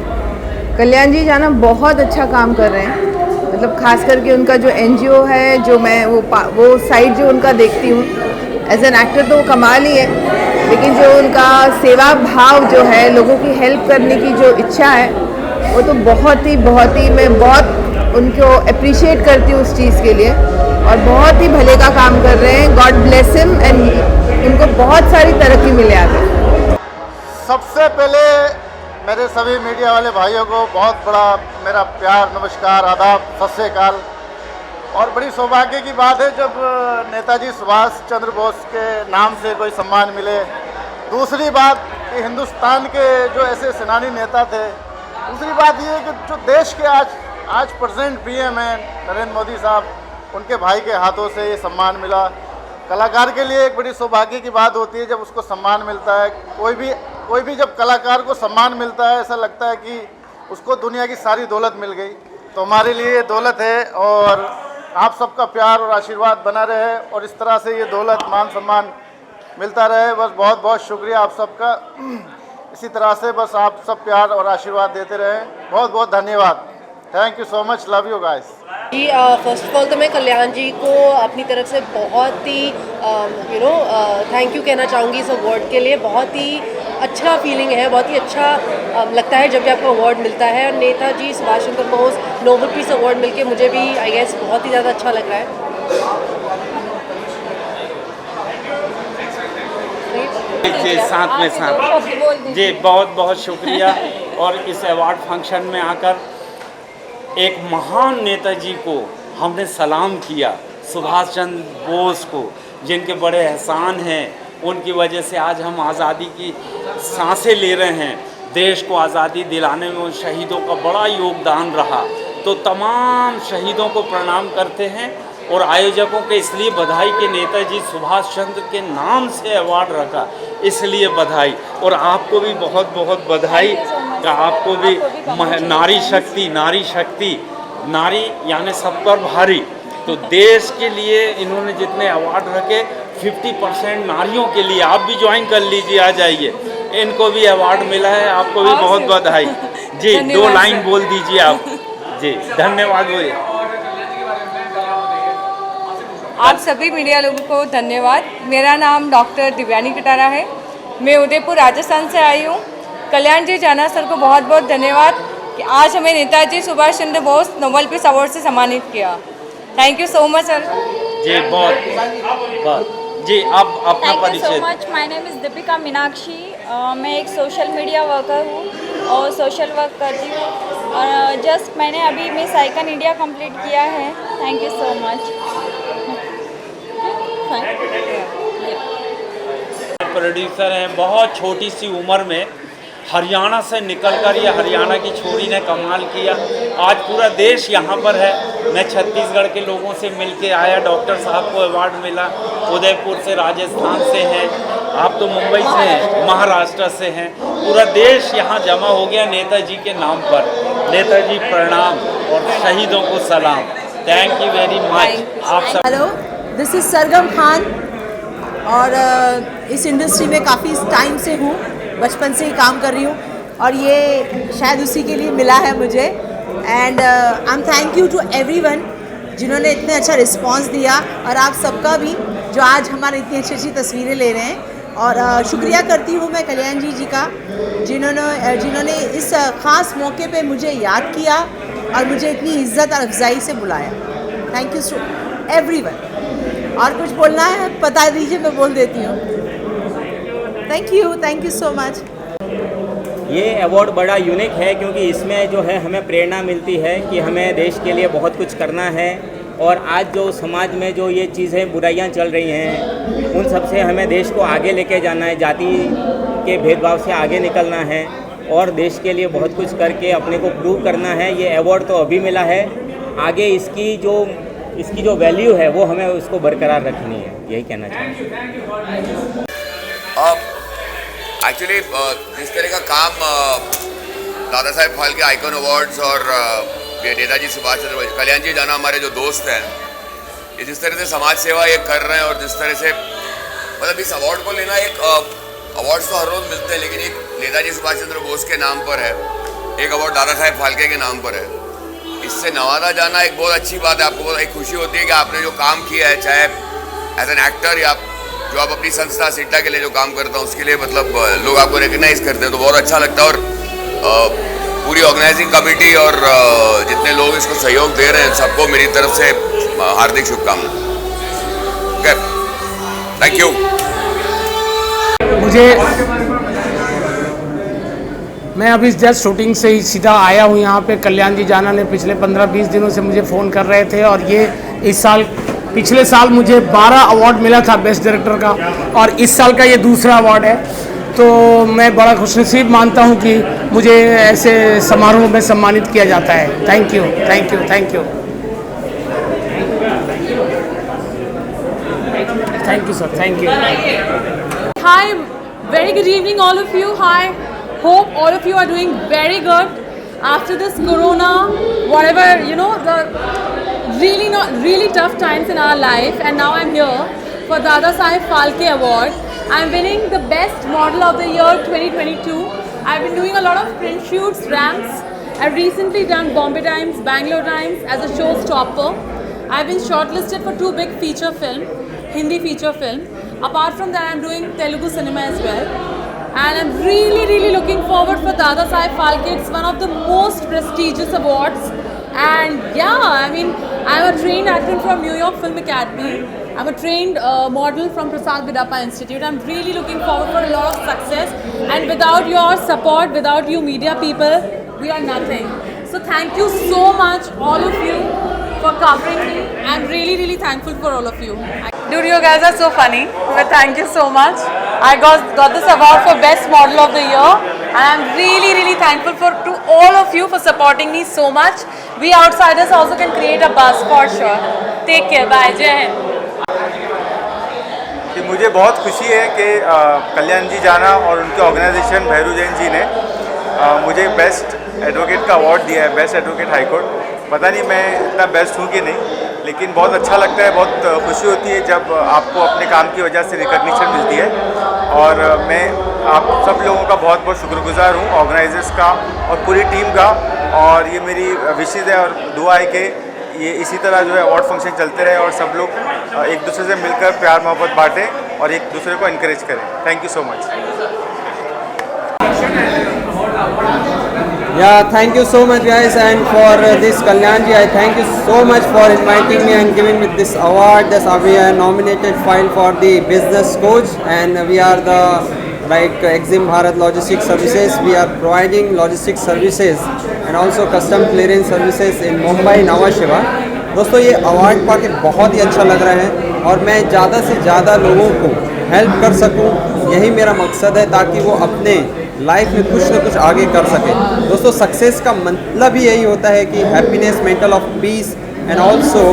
कल्याण जी जाना बहुत अच्छा काम कर रहे हैं, मतलब खास करके उनका जो NGO है, जो मैं वो साइड जो उनका देखती हूँ एज एन एक्टर तो वो कमाल ही है, लेकिन जो उनका सेवा भाव जो है, लोगों की हेल्प करने की जो इच्छा है, वो तो बहुत ही मैं बहुत उनको अप्रिशिएट करती हूँ उस चीज़ के लिए, और बहुत ही भले का काम कर रहे हैं। गॉड ब्लेस हिम एंड उनको बहुत सारी तरक्की मिले आगे। सबसे पहले मेरे सभी मीडिया वाले भाइयों को बहुत बड़ा मेरा प्यार, नमस्कार, आदाब, सत श्री अकाल। और बड़ी सौभाग्य की बात है जब नेताजी सुभाष चंद्र बोस के नाम से कोई सम्मान मिले। दूसरी बात कि हिंदुस्तान के जो ऐसे सेनानी नेता थे। दूसरी बात ये है कि जो देश के आज प्रेजेंट PM हैं नरेंद्र मोदी साहब, उनके भाई के हाथों से ये सम्मान मिला। कलाकार के लिए एक बड़ी सौभाग्य की बात होती है जब उसको सम्मान मिलता है। कोई भी जब कलाकार को सम्मान मिलता है, ऐसा लगता है कि उसको दुनिया की सारी दौलत मिल गई। तो हमारे लिए ये दौलत है और आप सबका प्यार और आशीर्वाद बना रहे और इस तरह से ये दौलत, मान सम्मान मिलता रहे। बस बहुत बहुत शुक्रिया आप सबका। इसी तरह से बस आप सब प्यार और आशीर्वाद देते रहें। बहुत बहुत धन्यवाद। Thank you so much, love you guys. जी फर्स्ट ऑफ ऑल तो मैं कल्याण जी को अपनी तरफ से बहुत ही थैंक यू कहना चाहूँगी इस अवार्ड के लिए। बहुत ही अच्छा फीलिंग है, बहुत ही अच्छा लगता है जब भी आपको अवार्ड मिलता है। और Netaji Subhash Chandra Bose Nobel peace award मिलके मुझे भी आई गेस बहुत ही ज़्यादा अच्छा लग रहा है। जी साथ में साथ जी बहुत बहुत शुक्रिया। और इस अवार्ड फंक्शन में आकर एक महान नेताजी को हमने सलाम किया, सुभाष चंद्र बोस को, जिनके बड़े एहसान हैं। उनकी वजह से आज हम आज़ादी की सांसें ले रहे हैं। देश को आज़ादी दिलाने में उन शहीदों का बड़ा योगदान रहा। तो तमाम शहीदों को प्रणाम करते हैं और आयोजकों के इसलिए बधाई कि नेताजी सुभाष चंद्र के नाम से अवार्ड रखा, इसलिए बधाई। और आपको भी बहुत बहुत बधाई का, आपको भी नारी शक्ति, नारी यानी सब पर भारी। तो देश के लिए इन्होंने जितने अवार्ड रखे 50% नारियों के लिए, आप भी ज्वाइन कर लीजिए, आ जाइए। इनको भी अवार्ड मिला है, आपको भी बहुत बधाई। जी 2 लाइन बोल दीजिए आप। जी धन्यवाद। बोलिए। आप सभी मीडिया लोगों को धन्यवाद। मेरा नाम डॉक्टर दिव्यानी कटारा है, मैं उदयपुर राजस्थान से आई हूँ। कल्याण जी जाना सर को बहुत बहुत धन्यवाद कि आज हमें Netaji Subhash Chandra Bose Nobel peace award से सम्मानित किया। Thank you so much sir. जी बहुत जी आप अपना परिचय। Thank you so much. My name is Deepika Meenakshi. मैं एक सोशल मीडिया वर्कर हूँ और सोशल वर्क करती हूँ और जस्ट मैंने अभी मिस आइकन इंडिया कंप्लीट किया है। Thank you so much. Producer हैं, बहुत छोटी सी उम्र में हरियाणा से निकलकर ये हरियाणा की छोरी ने कमाल किया। आज पूरा देश यहाँ पर है। मैं छत्तीसगढ़ के लोगों से मिलके आया, डॉक्टर साहब को अवार्ड मिला। उदयपुर से, राजस्थान से हैं, आप तो मुंबई से हैं, महाराष्ट्र से हैं। पूरा देश यहाँ जमा हो गया नेताजी के नाम पर। नेताजी प्रणाम और शहीदों को सलाम। Thank you very much. आप सब। हेलो, दिस इज़ सरगम खान और इस इंडस्ट्री में काफ़ी टाइम से हूँ, बचपन से ही काम कर रही हूँ और ये शायद उसी के लिए मिला है मुझे। And I am thank you to everyone जिन्होंने इतने अच्छा रिस्पांस दिया और आप सबका भी जो आज हमारे इतनी अच्छी अच्छी तस्वीरें ले रहे हैं। और शुक्रिया करती हूँ मैं कल्याण जी का जिन्होंने इस ख़ास मौके पे मुझे याद किया और मुझे इतनी इज़्ज़त और अफजाई से बुलाया। Thank you to everyone. और कुछ बोलना है बता दीजिए, मैं बोल देती हूँ। Thank you so much. ये अवार्ड बड़ा यूनिक है क्योंकि इसमें जो है हमें प्रेरणा मिलती है कि हमें देश के लिए बहुत कुछ करना है। और आज जो समाज में जो ये चीज़ें बुराइयां चल रही हैं उन सब से हमें देश को आगे लेके जाना है, जाति के भेदभाव से आगे निकलना है और देश के लिए बहुत कुछ करके अपने को प्रूव करना है। ये अवार्ड तो अभी मिला है, आगे इसकी जो वैल्यू है वो हमें उसको बरकरार रखनी है, यही कहना चाहूँगा। एक्चुअली जिस तरह का काम दादा साहेब फाल्के आइकॉन अवार्ड्स और ये नेताजी सुभाष चंद्र कल्याण जी जाना हमारे जो दोस्त हैं, ये जिस तरह से समाज सेवा ये कर रहे हैं और जिस तरह से मतलब इस अवार्ड को लेना, एक अवार्ड्स तो हर रोज़ मिलते हैं लेकिन एक नेताजी सुभाष चंद्र बोस के नाम पर है, एक अवार्ड दादा साहेब फाल्के के नाम पर है, इससे नवाजा जाना एक बहुत अच्छी बात है। आपको बहुत एक खुशी होती है कि आपने जो काम किया है, चाहे एज एन एक्टर या जो आप अपनी संस्था सिट्टा के लिए जो काम करता हूँ उसके लिए मतलब लोग आपको रिकग्नाइज करते हैं तो बहुत अच्छा लगता है। और पूरी ऑर्गेनाइजिंग कमेटी और जितने लोग इसको सहयोग दे रहे हैं सबको मेरी तरफ से हार्दिक शुभकामनाएं। Okay, thank you. मैं अभी जस्ट शूटिंग से ही सीधा आया हूँ यहाँ पे। कल्याण जी जाना ने पिछले 15-20 दिनों से मुझे फ़ोन कर रहे थे और ये इस साल, पिछले साल मुझे 12 अवार्ड मिला था बेस्ट डायरेक्टर का और इस साल का ये दूसरा अवार्ड है। तो मैं बड़ा खुशनसीब मानता हूँ कि मुझे ऐसे समारोह में सम्मानित किया जाता है। Thank you, thank you, thank you, thank you sir, thank you. Hi, very good evening all of you. Hi, hope all of you are doing very good after this corona, whatever, you know, the really tough times in our life, and now I'm here for Dada Saheb Phalke Award. I'm winning the best model of the year 2022. I've been doing a lot of print shoots, ramps. I've recently done Bombay Times, Bangalore Times as a showstopper. I've been shortlisted for 2 big feature film, Hindi feature film. Apart from that, I'm doing Telugu cinema as well. And I'm really looking forward for Dada Saheb Phalke. It's one of the most prestigious awards. And yeah, I mean, I'm a trained actor from New York Film Academy. I'm a trained model from Prasad Vidapa Institute. I'm really looking forward for a lot of success. And without your support, without you media people, we are nothing. So thank you so much, all of you, for covering me. I'm really thankful for all of you. Dude, you guys are so funny, but thank you so much. I got this award for Best Model of the Year, and I'm really thankful to all of you for supporting me so much. We outsiders also can create a buzz for sure. Take care, bye, Jai Hind. कि मुझे बहुत खुशी है कि कल्याण जी जाना और उनके organisation Bhairu Jain ji ने मुझे बेस्ट एडवोकेट का अवार्ड दिया है, बेस्ट एडवोकेट हाई कोर्ट। पता नहीं मैं इतना बेस्ट हूँ कि नहीं, लेकिन बहुत अच्छा लगता है, बहुत खुशी होती है जब आपको अपने काम की वजह से रिकग्निशन मिलती है। और मैं आप सब लोगों का बहुत बहुत शुक्रगुजार हूँ, ऑर्गेनाइजर्स का और पूरी टीम का। और ये मेरी विशेष है और दुआ है कि ये इसी तरह जो है अवार्ड फंक्शन चलते रहे और सब लोग एक दूसरे से मिलकर प्यार मोहब्बत बांटें और एक दूसरे को इनकरेज करें। Thank you so much. Yeah, thank you so much guys, and for this Kalyan ji, I thank you so much for inviting me and giving me this award. We are nominated file for the business coach, and we are the Exim Bharat Logistics Services. We are providing logistics services and also custom clearance services in Mumbai, Nhava Sheva. दोस्तों ये award पाके बहुत ही अच्छा लग रहा है और मैं ज़्यादा से ज़्यादा लोगों को हेल्प कर सकूं, यही मेरा मकसद है, ताकि वो अपने लाइफ में कुछ ना कुछ आगे कर सके। दोस्तों सक्सेस का मतलब ही यही होता है कि happiness, mental of peace, and also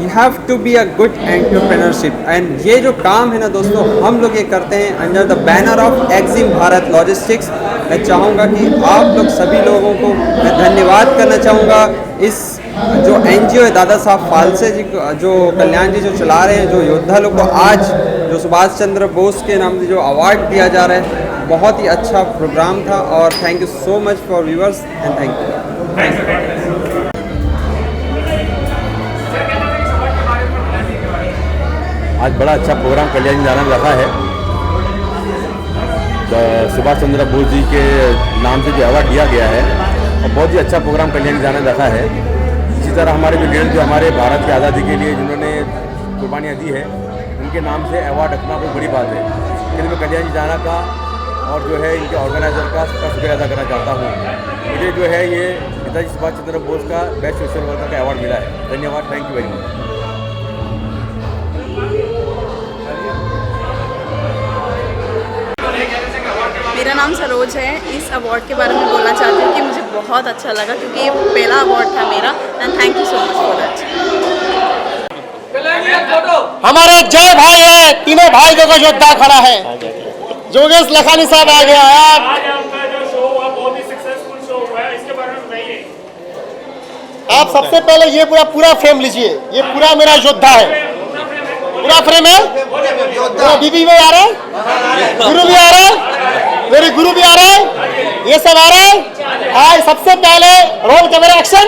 you have to be a good entrepreneurship. एंड ये जो काम है ना दोस्तों, हम लोग ये करते हैं under the banner of Exim Bharat Logistics. मैं चाहूँगा कि आप लोग सभी लोगों को मैं धन्यवाद करना चाहूँगा। इस जो NGO है दादा साहब फाल्के जी, जो कल्याण जी जो चला रहे हैं, जो योद्धा लोग को आज जो सुभाष चंद्र बोस के नाम से जो अवार्ड दिया जा रहा है, बहुत ही अच्छा प्रोग्राम था। और thank you so much for viewers and thank you. आज बड़ा अच्छा प्रोग्राम कल्याण जाना में रखा है। सुभाष चंद्र बोस जी के नाम से जो अवार्ड दिया गया है और बहुत ही अच्छा प्रोग्राम कल्याण जाना में रखा है। इसी तरह हमारे जो लीडर जो हमारे भारत की आज़ादी के लिए जिन्होंने कुर्बानियाँ दी है, उनके नाम से अवार्ड रखना कोई बड़ी बात है। लेकिन मैं कल्याण जी जाना का और जो है इनके ऑर्गेनाइजर का शुक्रिया अदा करना चाहता हूँ। मुझे जो है ये नेताजी सुभाष चंद्र बोस का बेस्ट सोशल वर्कर का अवार्ड मिला है। धन्यवाद, थैंक यू वेरी मच। मेरा नाम सरोज है। इस अवार्ड के बारे में बोलना चाहती हूँ कि मुझे बहुत अच्छा लगा क्योंकि ये पहला अवार्ड था मेरा and thank you so much for that. हमारे जय भाई है, तीनों भाई का योद्धा खड़ा है। जोगेश लखानी साहब आ गया है। आप सबसे पहले ये पूरा फ्रेम लीजिए, ये पूरा मेरा योद्धा है, पूरा फ्रेम है। बीबी भी आ रहा है, गुरु भी आ रहा है, मेरे गुरु भी आ रहे हैं, ये सब आ रहे हैं। आज सबसे पहले रोल कैमरा एक्शन,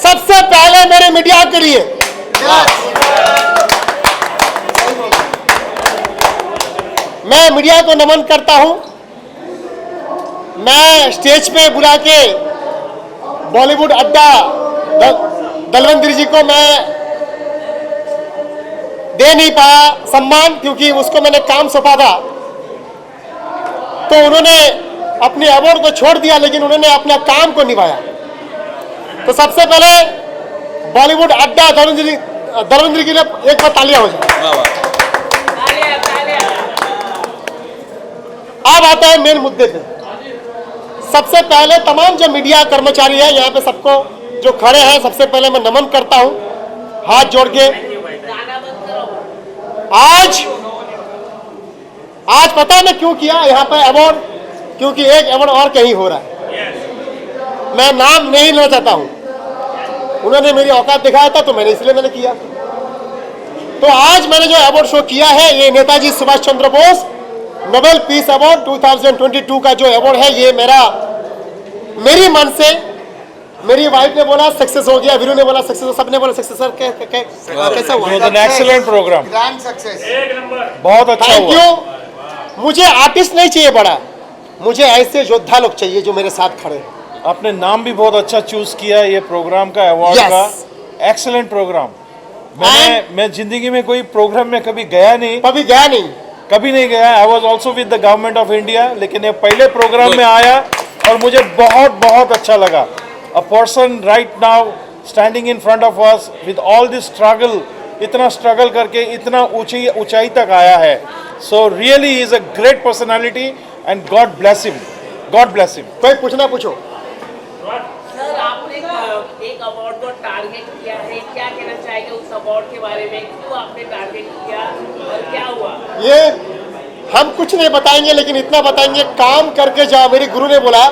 सबसे पहले मेरे मीडिया के लिए मैं मीडिया को नमन करता हूं। मैं स्टेज पे बुला के बॉलीवुड अड्डा दलवंदर जी को मैं दे नहीं पाया सम्मान, क्योंकि उसको मैंने काम सौंपा था, तो उन्होंने अपने अवार्ड को छोड़ दिया, लेकिन उन्होंने अपना काम को निभाया। तो सबसे पहले बॉलीवुड अड्डा दलवंदर के लिए एक बार तालियां हो जाए। अब आता है मेन मुद्दे पे। सबसे पहले तमाम जो मीडिया कर्मचारी है यहाँ पे, सबको जो खड़े हैं, सबसे पहले मैं नमन करता हूँ हाथ जोड़ के। आज पता है मैं क्यों किया यहाँ पे अवार्ड, क्योंकि एक अवार्ड और कहीं हो रहा है। मैं नाम नहीं लेना चाहता हूँ, उन्होंने मेरी औकात दिखाया था तो इसलिए मैंने किया। तो आज मैंने जो अवार्ड शो किया है, ये Netaji Subhash Chandra Bose Nobel peace award 2022 का जो अवार्ड है, ये मेरी मन से, मेरी वाइफ ने बोला सक्सेस हो गया, वीरू ने बोला सक्सेस, सबने बोला सक्सेस। सर कैसा हुआ? एक्सीलेंट प्रोग्राम, ग्रैंड सक्सेस, बहुत अच्छा थैंक यू। मुझे आर्टिस्ट नहीं चाहिए बड़ा, मुझे ऐसे योद्धा लोग चाहिए जो मेरे साथ खड़े। आपने नाम भी बहुत अच्छा चूज किया ये प्रोग्राम का, अवार्ड का। Excellent program. मैं जिंदगी में कोई प्रोग्राम में कभी गया नहीं, कभी नहीं गया। I was also with the government of India, लेकिन ये पहले प्रोग्राम में आया और मुझे बहुत अच्छा लगा। A person right now standing in front of us with all this struggle, इतना स्ट्रगल करके इतना ऊंचाई तक आया है। So really is a great personality and God bless him, God bless him. कोई पूछना पूछो। सर, आपने एक अवार्ड को टारगेट किया है, क्या कहना चाहेंगे उस अवार्ड के बारे में? क्यों आपने टारगेट किया और क्या हुआ? ये हम कुछ नहीं बताएंगे, लेकिन इतना बताएंगे, काम करके जाओ। मेरे गुरु ने बोला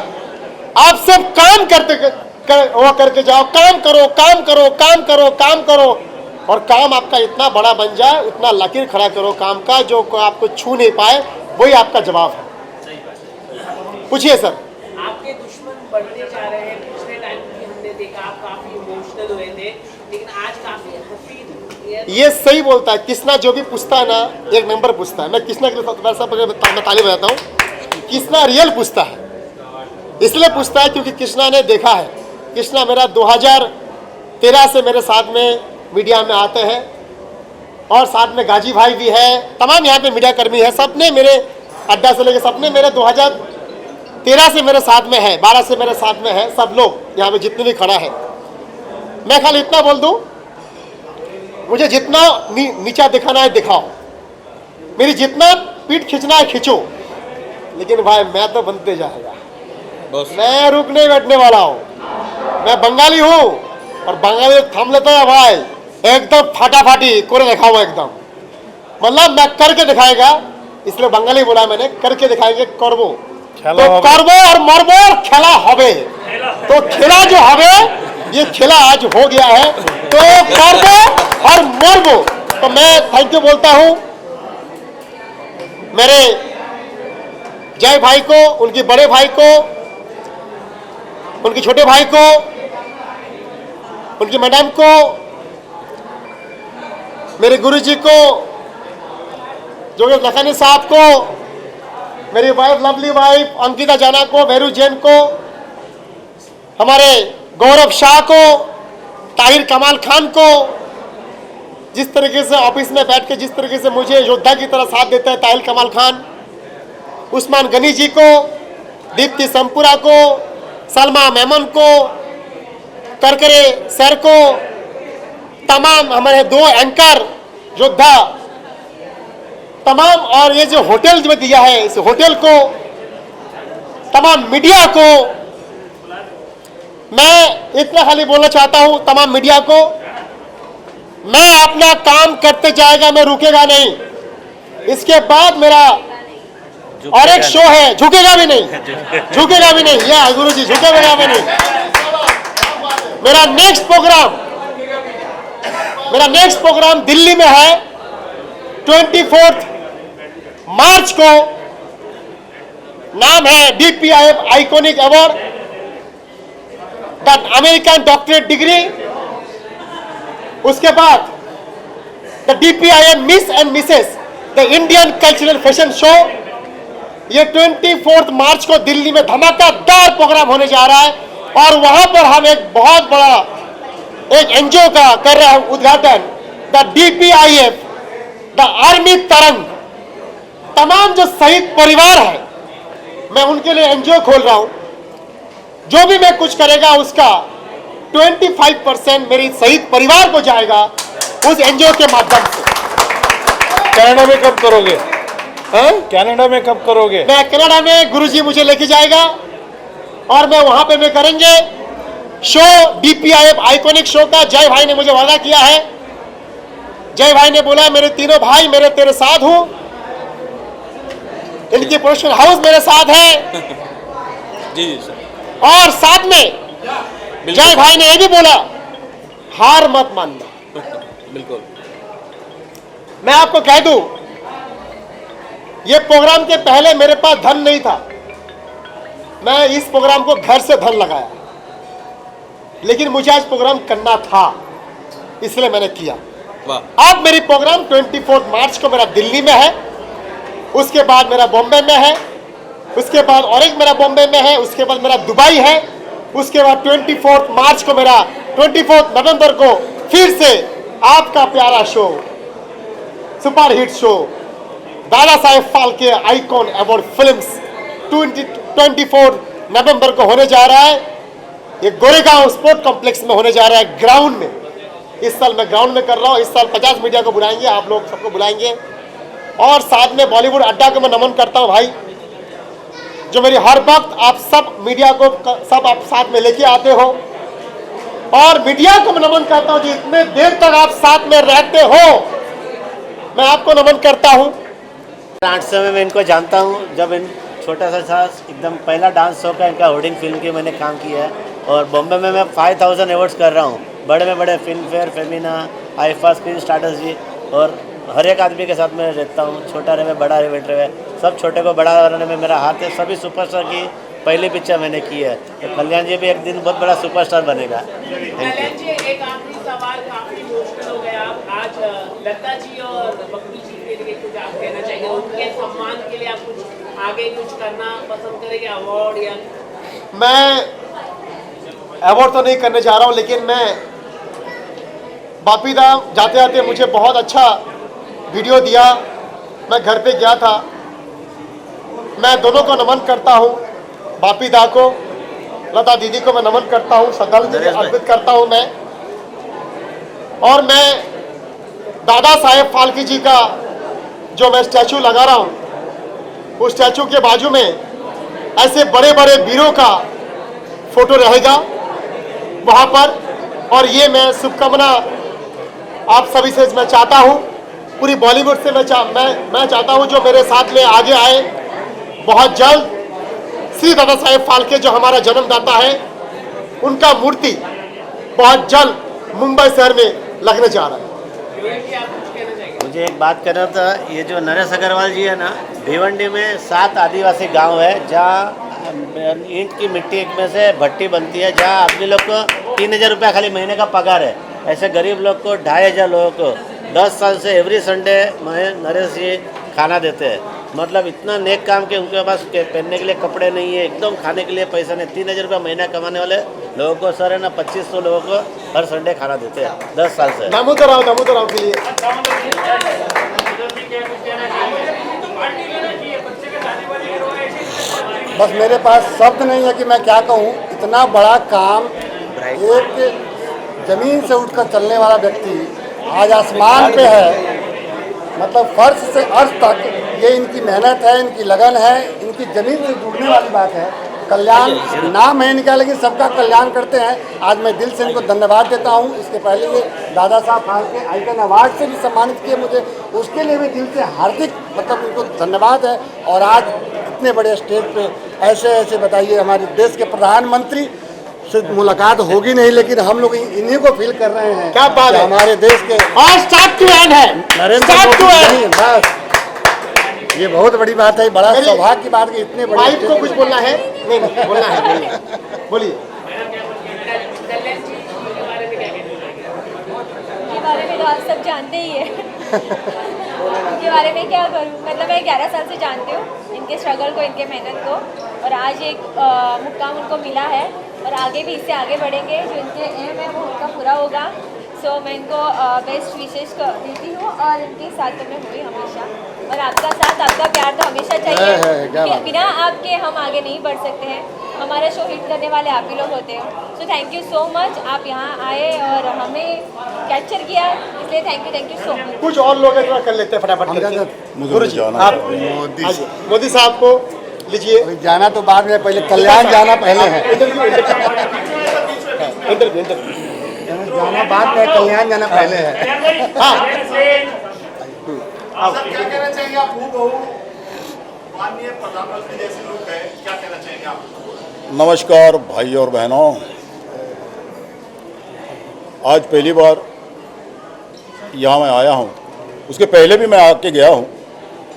आप सब काम करके जाओ, काम करो, काम करो, काम करो, काम करो, और काम आपका इतना बड़ा बन जाए, उतना लकीर खड़ा करो काम का, जो आपको छू नहीं पाए, वही आपका जवाब है। पूछिए सर। आपके दुश्मन बढ़ने जा रहे हैं। पिछले टाइम में हमने देखा आप काफी इमोशनल हुए थे, लेकिन आज काफी हंसी। ये सही बोलता है कृष्णा, जो भी पूछता है ना, एक नंबर पूछता है। मैं कृष्णा के लिए मैं ताली बजाता हूँ। कृष्णा रियल पूछता है, इसलिए पूछता है क्योंकि कृष्णा ने देखा है। कृष्णा मेरा 2013 से मेरे साथ में मीडिया में आते हैं, और साथ में गाजी भाई भी है, तमाम यहाँ पे मीडिया कर्मी है, सबने मेरे अड्डा से लेके सबने मेरे 2013 से मेरे साथ में है, 12 से मेरे साथ में है, सब लोग यहाँ पे जितने भी खड़ा है। मैं खाली इतना बोल दूं, मुझे जितना नीचा दिखाना है दिखाओ, मेरी जितना पीठ खींचना है खींचो, लेकिन भाई मैं तो बनते जाएगा, मैं रुक नहीं बैठने वाला हूँ। मैं बंगाली हूँ और बंगाली थम लेता है भाई, एकदम फाटाफाटी कोरे दिखा हुआ एकदम, मतलब मैं करके दिखाएगा, इसलिए बंगाली बोला मैंने, करके दिखाएंगे, करबो तो करबो और मरबो और खेला होबे। तो खेला जो होबे, ये खेला आज हो गया है, तो करबो और मरबो। तो मैं थैंक यू बोलता हूँ मेरे जय भाई को, उनके बड़े भाई को, उनके छोटे भाई को, उनकी मैडम को, मेरे गुरुजी को, जोगेश लखानी साहब को, मेरी वाइफ लवली वाइफ अंकिता जाना को, भैरू जैन को, हमारे गौरव शाह को, ताहिर कमाल खान को, जिस तरीके से ऑफिस में बैठ के जिस तरीके से मुझे योद्धा की तरह साथ देता है ताहिर कमाल खान, उस्मान गनी जी को, दीप्ति संपुरा को, सलमा मेमन को, करकरे सर को, तमाम हमारे 2 एंकर योद्धा, तमाम, और ये जो होटल में दिया है इस होटल को, तमाम मीडिया को मैं इतना खाली बोलना चाहता हूं, तमाम मीडिया को, मैं अपना काम करते जाएगा, मैं रुकेगा नहीं। इसके बाद मेरा और एक शो है, झुकेगा भी नहीं, झुकेगा भी नहीं, या गुरु जी झुकेगा भी नहीं। मेरा नेक्स्ट प्रोग्राम दिल्ली में है 24 मार्च को। नाम है DPIF iconic award, the American doctorate degree. उसके बाद the DPIF miss and Mrs the Indian cultural fashion show. ये 24 मार्च को दिल्ली में धमाकेदार प्रोग्राम होने जा रहा है और वहां पर हम एक बहुत बड़ा एक एनजीओ का कर रहे हैं उद्घाटन, द DPIF द आर्मी तरंग। तमाम जो शहीद परिवार है मैं उनके लिए एनजीओ खोल रहा हूं। जो भी मैं कुछ करेगा उसका 25% मेरी शहीद परिवार को जाएगा उस एनजीओ के माध्यम से। कनाडा में कब करोगे? कनाडा में कब करोगे? मैं कनाडा में गुरुजी मुझे लेके जाएगा और मैं वहां पे मैं करेंगे शो DPIF आइकॉनिक शो का। जय भाई ने मुझे वादा किया है, जय भाई ने बोला मेरे तीनों भाई मेरे तेरे साथ हूं, इनकी प्रोडक्शन हाउस मेरे साथ है जी सर। और साथ में जय भाई ने ये भी बोला हार मत मानना। बिल्कुल। मैं आपको कह दूं, ये प्रोग्राम के पहले मेरे पास धन नहीं था, मैं इस प्रोग्राम को घर से धन लगाया, लेकिन मुझे आज प्रोग्राम करना था इसलिए मैंने किया। अब मेरी प्रोग्राम 24 मार्च को मेरा दिल्ली में है, उसके बाद मेरा बॉम्बे में है, उसके बाद और एक मेरा बॉम्बे में है, उसके बाद मेरा दुबई है, उसके बाद 24 मार्च को मेरा 24 नवंबर को फिर से आपका प्यारा show, super hit show Dada Saheb Phalke icon award films 24 नवंबर को होने जा रहा है। ये गोरेगांव स्पोर्ट कॉम्प्लेक्स में होने जा रहा है, ग्राउंड में। इस साल मैं ग्राउंड में कर रहा हूँ, इस साल 50 मीडिया को बुलाएंगे, आप लोग सबको बुलाएंगे। और साथ में बॉलीवुड अड्डा को मैं नमन करता हूँ भाई, जो मेरी हर वक्त आप सब मीडिया को सब आप साथ में लेके आते हो, और मीडिया को मैं नमन करता हूँ जितने देर तक आप साथ में रहते हो, मैं आपको नमन करता हूँ। 8 समय में इनको जानता हूँ, जब इन छोटा सा था एकदम पहला डांस शो का इनका होर्डिंग फिल्म की मैंने काम किया है। और बॉम्बे में मैं 5000 अवार्ड्स कर रहा हूँ, बड़े में बड़े Filmfare, Femina, IIFA, screen starters जी, और हर एक आदमी के साथ मैं रहता हूँ, छोटा रहे बड़ा इवेंट रहे, सब छोटे को बड़ा बनाने में मेरा हाथ है। सभी सुपरस्टार की पहली पिक्चर मैंने की है, तो कल्याण जी भी एक दिन बहुत बड़ा सुपरस्टार बनेगा। कल्याण जी, एक आखिरी सवाल, काफी इमोशनल हो गया आप आज, लता जी और बकरी जी के लिए कुछ आप कहना चाहिए, उनके सम्मान के लिए आप कुछ आगे कुछ करना पसंद करेंगे, अवार्ड या? मैं अवार्ड तो नहीं करने जा रहा हूँ, लेकिन मैं बापी धाम जाते जाते मुझे बहुत अच्छा वीडियो दिया, मैं घर पे गया था। मैं दोनों को नमन करता हूँ, बापी दा को, लता दीदी को मैं नमन करता हूँ, श्रद्धांजलि अर्पित करता हूँ मैं। और मैं दादा साहेब फाल्के जी का जो मैं स्टैचू लगा रहा हूँ, उस स्टैचू के बाजू में ऐसे बड़े बड़े वीरों का फोटो रहेगा वहाँ पर। और ये मैं शुभकामना आप सभी से मैं चाहता हूँ, पूरी बॉलीवुड से मैं चाहता हूँ जो मेरे साथ में आगे आए। बहुत जल्द श्री दादा साहेब फाल्के जो हमारा जन्मदाता है, उनका मूर्ति बहुत जल्द मुंबई शहर में लगने जा रहा है। मुझे एक बात करना था, ये जो नरेश अग्रवाल जी है ना, भिवंडी में 7 आदिवासी गांव है जहाँ ईंट की मिट्टी में से भट्टी बनती है, जहाँ आदमी लोग को 3000 रुपया खाली महीने का पगार है। ऐसे गरीब लोग को 2500 लोगों को 10 साल से एवरी संडे नरेश जी खाना देते हैं। मतलब इतना नेक काम के उनके पास पहनने के लिए कपड़े नहीं है, एकदम खाने के लिए पैसा नहीं। 3000 रुपया महीना कमाने वाले लोगों को सर है ना 2500 लोगों को हर संडे खाना देते हैं 10 साल से। दामोदर के लिए बस मेरे पास शब्द नहीं है कि मैं क्या कहूँ। इतना बड़ा काम एक ज़मीन से उठकर चलने वाला व्यक्ति आज आसमान पे है, मतलब फर्श से अर्श तक, ये इनकी मेहनत है, इनकी लगन है, इनकी ज़मीन से जुड़ने वाली बात है। कल्याण नाम है इनका, लेकिन सबका कल्याण करते हैं। आज मैं दिल से इनको धन्यवाद देता हूँ। इसके पहले ये दादा साहब फाल्के आइकन अवार्ड से भी सम्मानित किए मुझे, उसके लिए भी दिल से हार्दिक मतलब इनको धन्यवाद है। और आज इतने बड़े स्टेज पे ऐसे बताइए, हमारे देश के प्रधानमंत्री से मुलाकात होगी नहीं, लेकिन हम लोग इन्हीं को फील कर रहे हैं। क्या बात है, हमारे देश के और स्टार्ट टू एंड है नरेंद्र मोदी। बस ये बहुत बड़ी बात है, बड़ा सौभाग्य की बात है। इतने बड़े वाइफ को कुछ बोलना है? नहीं बोलना है, बोलिए। के बारे में तो आप सब जानते ही है। इनके बारे में क्या करूँ, मतलब मैं 11 साल से जानती हूँ इनके स्ट्रगल को, इनके मेहनत को, और आज एक मुकाम उनको मिला है और आगे भी इससे आगे बढ़ेंगे। जो इनके एम है वो उनका पूरा होगा। सो मैं इनको बेस्ट विशेष देती हूँ और इनके साथ तो मैं हुई हमेशा, और आपका साथ आपका प्यार तो हमेशा चाहिए। बिना आपके हम आगे नहीं बढ़ सकते हैं। हमारा शो हिट करने वाले आप ही लोग होते हैं। सो थैंक यू सो मच, आप यहाँ आए और हमें कैप्चर किया, इसलिए थैंक यू सो मच। कुछ और लोग कर लेते हैं फटाफट। गुरु जी आप मोदी साहब को लीजिए। जाना तो बाद में, पहले कल्याण जाना पहले है। जाना बाद में, कल्याण जाना पहले है। हाँ क्या कहना चाहेंगे आप? माननीय प्रधानमंत्री जैसे लोग हैं, क्या कहना चाहेंगे आप? नमस्कार भाई और बहनों, आज पहली बार यहाँ मैं आया हूँ। उसके पहले भी मैं आके गया हूँ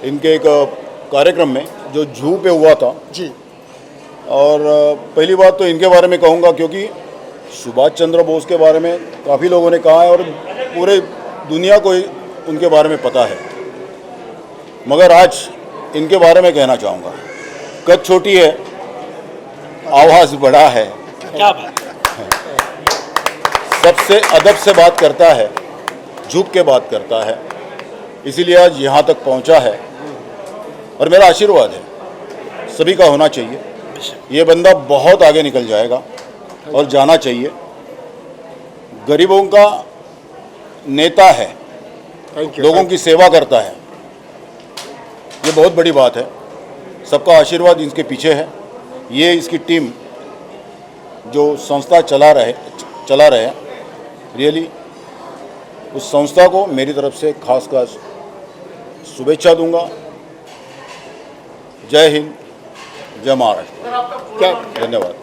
इनके एक कार्यक्रम में जो जू पे हुआ था जी। और पहली बात तो इनके बारे में कहूँगा, क्योंकि सुभाष चंद्र बोस के बारे में काफ़ी लोगों ने कहा है और पूरे दुनिया को उनके बारे में पता है, मगर आज इनके बारे में कहना चाहूँगा। कद छोटी है, आवाज़ बड़ा है, क्या बात, सबसे अदब से बात करता है, झुक के बात करता है, इसीलिए आज यहाँ तक पहुँचा है। और मेरा आशीर्वाद है सभी का होना चाहिए। ये बंदा बहुत आगे निकल जाएगा और जाना चाहिए। गरीबों का नेता है, लोगों की सेवा करता है, ये बहुत बड़ी बात है। सबका आशीर्वाद इसके पीछे है। ये इसकी टीम जो संस्था चला रहे रियली उस संस्था को मेरी तरफ से खास शुभेच्छा दूंगा। जय हिंद, जय महाराष्ट्र। क्या धन्यवाद।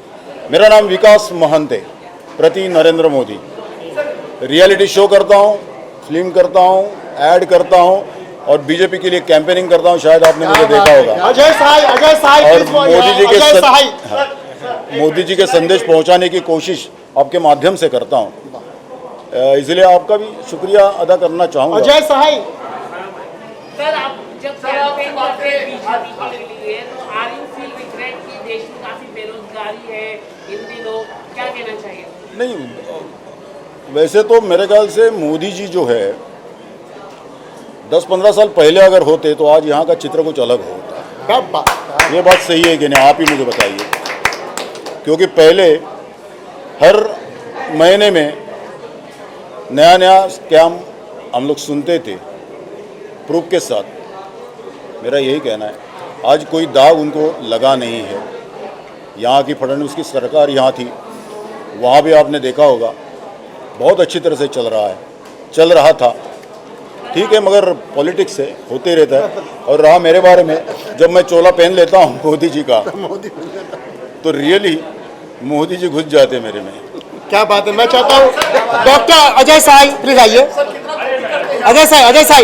मेरा नाम विकास महंत है, प्रति नरेंद्र मोदी। रियलिटी शो करता हूँ, फिल्म करता हूँ, ऐड करता हूँ और बीजेपी के लिए कैंपेनिंग करता हूँ। शायद आपने मुझे देखा होगा। अजय साई और मोदी जी के संदेश पहुँचाने की कोशिश आपके माध्यम से करता हूँ, इसलिए आपका भी शुक्रिया अदा करना चाहूँगा। अजय साई सर, आप जब कैंपेन करते हैं बीजेपी के लिए, तो आर यू फील रिग्रेट कि देश में काफ़ी बेरोजगारी है इन दिनों, क्या कहना चाहिए? नहीं, वैसे तो मेरे ख्याल से मोदी जी जो है 10-15 साल पहले अगर होते तो आज यहाँ का चित्र कुछ अलग होता। ये बात सही है कि नहीं, आप ही मुझे बताइए। क्योंकि पहले हर महीने में नया स्कैम हम लोग सुनते थे प्रूफ के साथ। मेरा यही कहना है, आज कोई दाग उनको लगा नहीं है। यहाँ की फडणवीस की सरकार यहाँ थी, वहाँ भी आपने देखा होगा बहुत अच्छी तरह से चल रहा था। ठीक है, मगर पॉलिटिक्स है, होते रहता है। और रहा मेरे बारे में, जब मैं चोला पहन लेता हूँ मोदी जी का तो रियली मोदी जी घुस जाते मेरे में। क्या बात है। मैं चाहता हूँ डॉक्टर अजय साई प्लीज आइए। अजय साई आइए सर।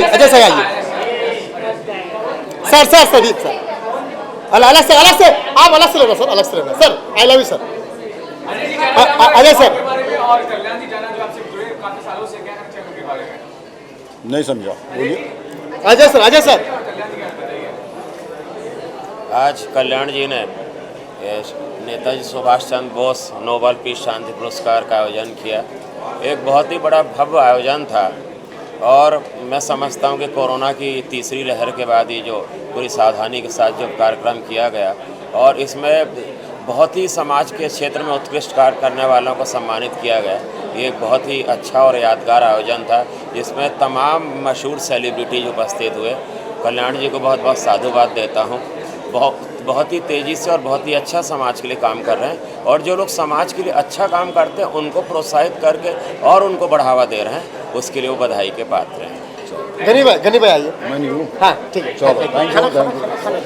सदीप सर अलग से आप अलग से लेना sir. I love you sir. Ajay sir नहीं समझा, बोलिए। अजय सर आज कल्याण जी ने नेताजी सुभाष चंद्र बोस नोबेल पीस शांति पुरस्कार का आयोजन किया। एक बहुत ही बड़ा भव्य आयोजन था और मैं समझता हूं कि कोरोना की तीसरी लहर के बाद ये जो पूरी सावधानी के साथ जो कार्यक्रम किया गया, और इसमें बहुत ही समाज के क्षेत्र में उत्कृष्ट कार्य करने वालों को सम्मानित किया गया। ये एक बहुत ही अच्छा और यादगार आयोजन था जिसमें तमाम मशहूर सेलिब्रिटीज उपस्थित हुए। कल्याण जी को बहुत बहुत साधुवाद देता हूँ। बहुत ही तेज़ी से और बहुत ही अच्छा समाज के लिए काम कर रहे हैं और जो लोग समाज के लिए अच्छा काम करते हैं उनको प्रोत्साहित करके और उनको बढ़ावा दे रहे हैं, उसके लिए वो बधाई के पात्र हैं। गनी भाई आइए। मैं नहीं हूँ। हाँ ठीक है। चलो, थैंक यू।